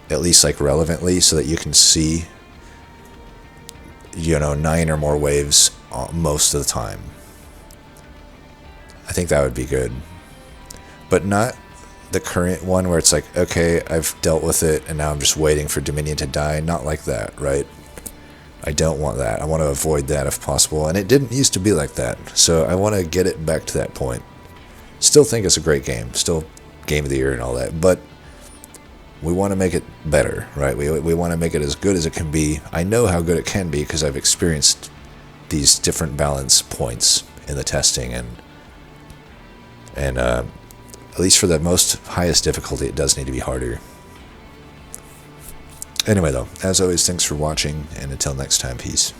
Speaker 1: at least like relevantly, so that you can see, you know, 9 or more waves most of the time. I think that would be good. But not the current one where it's like, okay, I've dealt with it and now I'm just waiting for Dominion to die. Not like that, right? I don't want that. I want to avoid that if possible. And it didn't used to be like that. So I want to get it back to that point. Still think it's a great game. Still game of the year and all that. But we want to make it better, right? We want to make it as good as it can be. I know how good it can be because I've experienced these different balance points in the testing. And at least for the most highest difficulty, it does need to be harder. Anyway, though, as always, thanks for watching, and until next time, peace.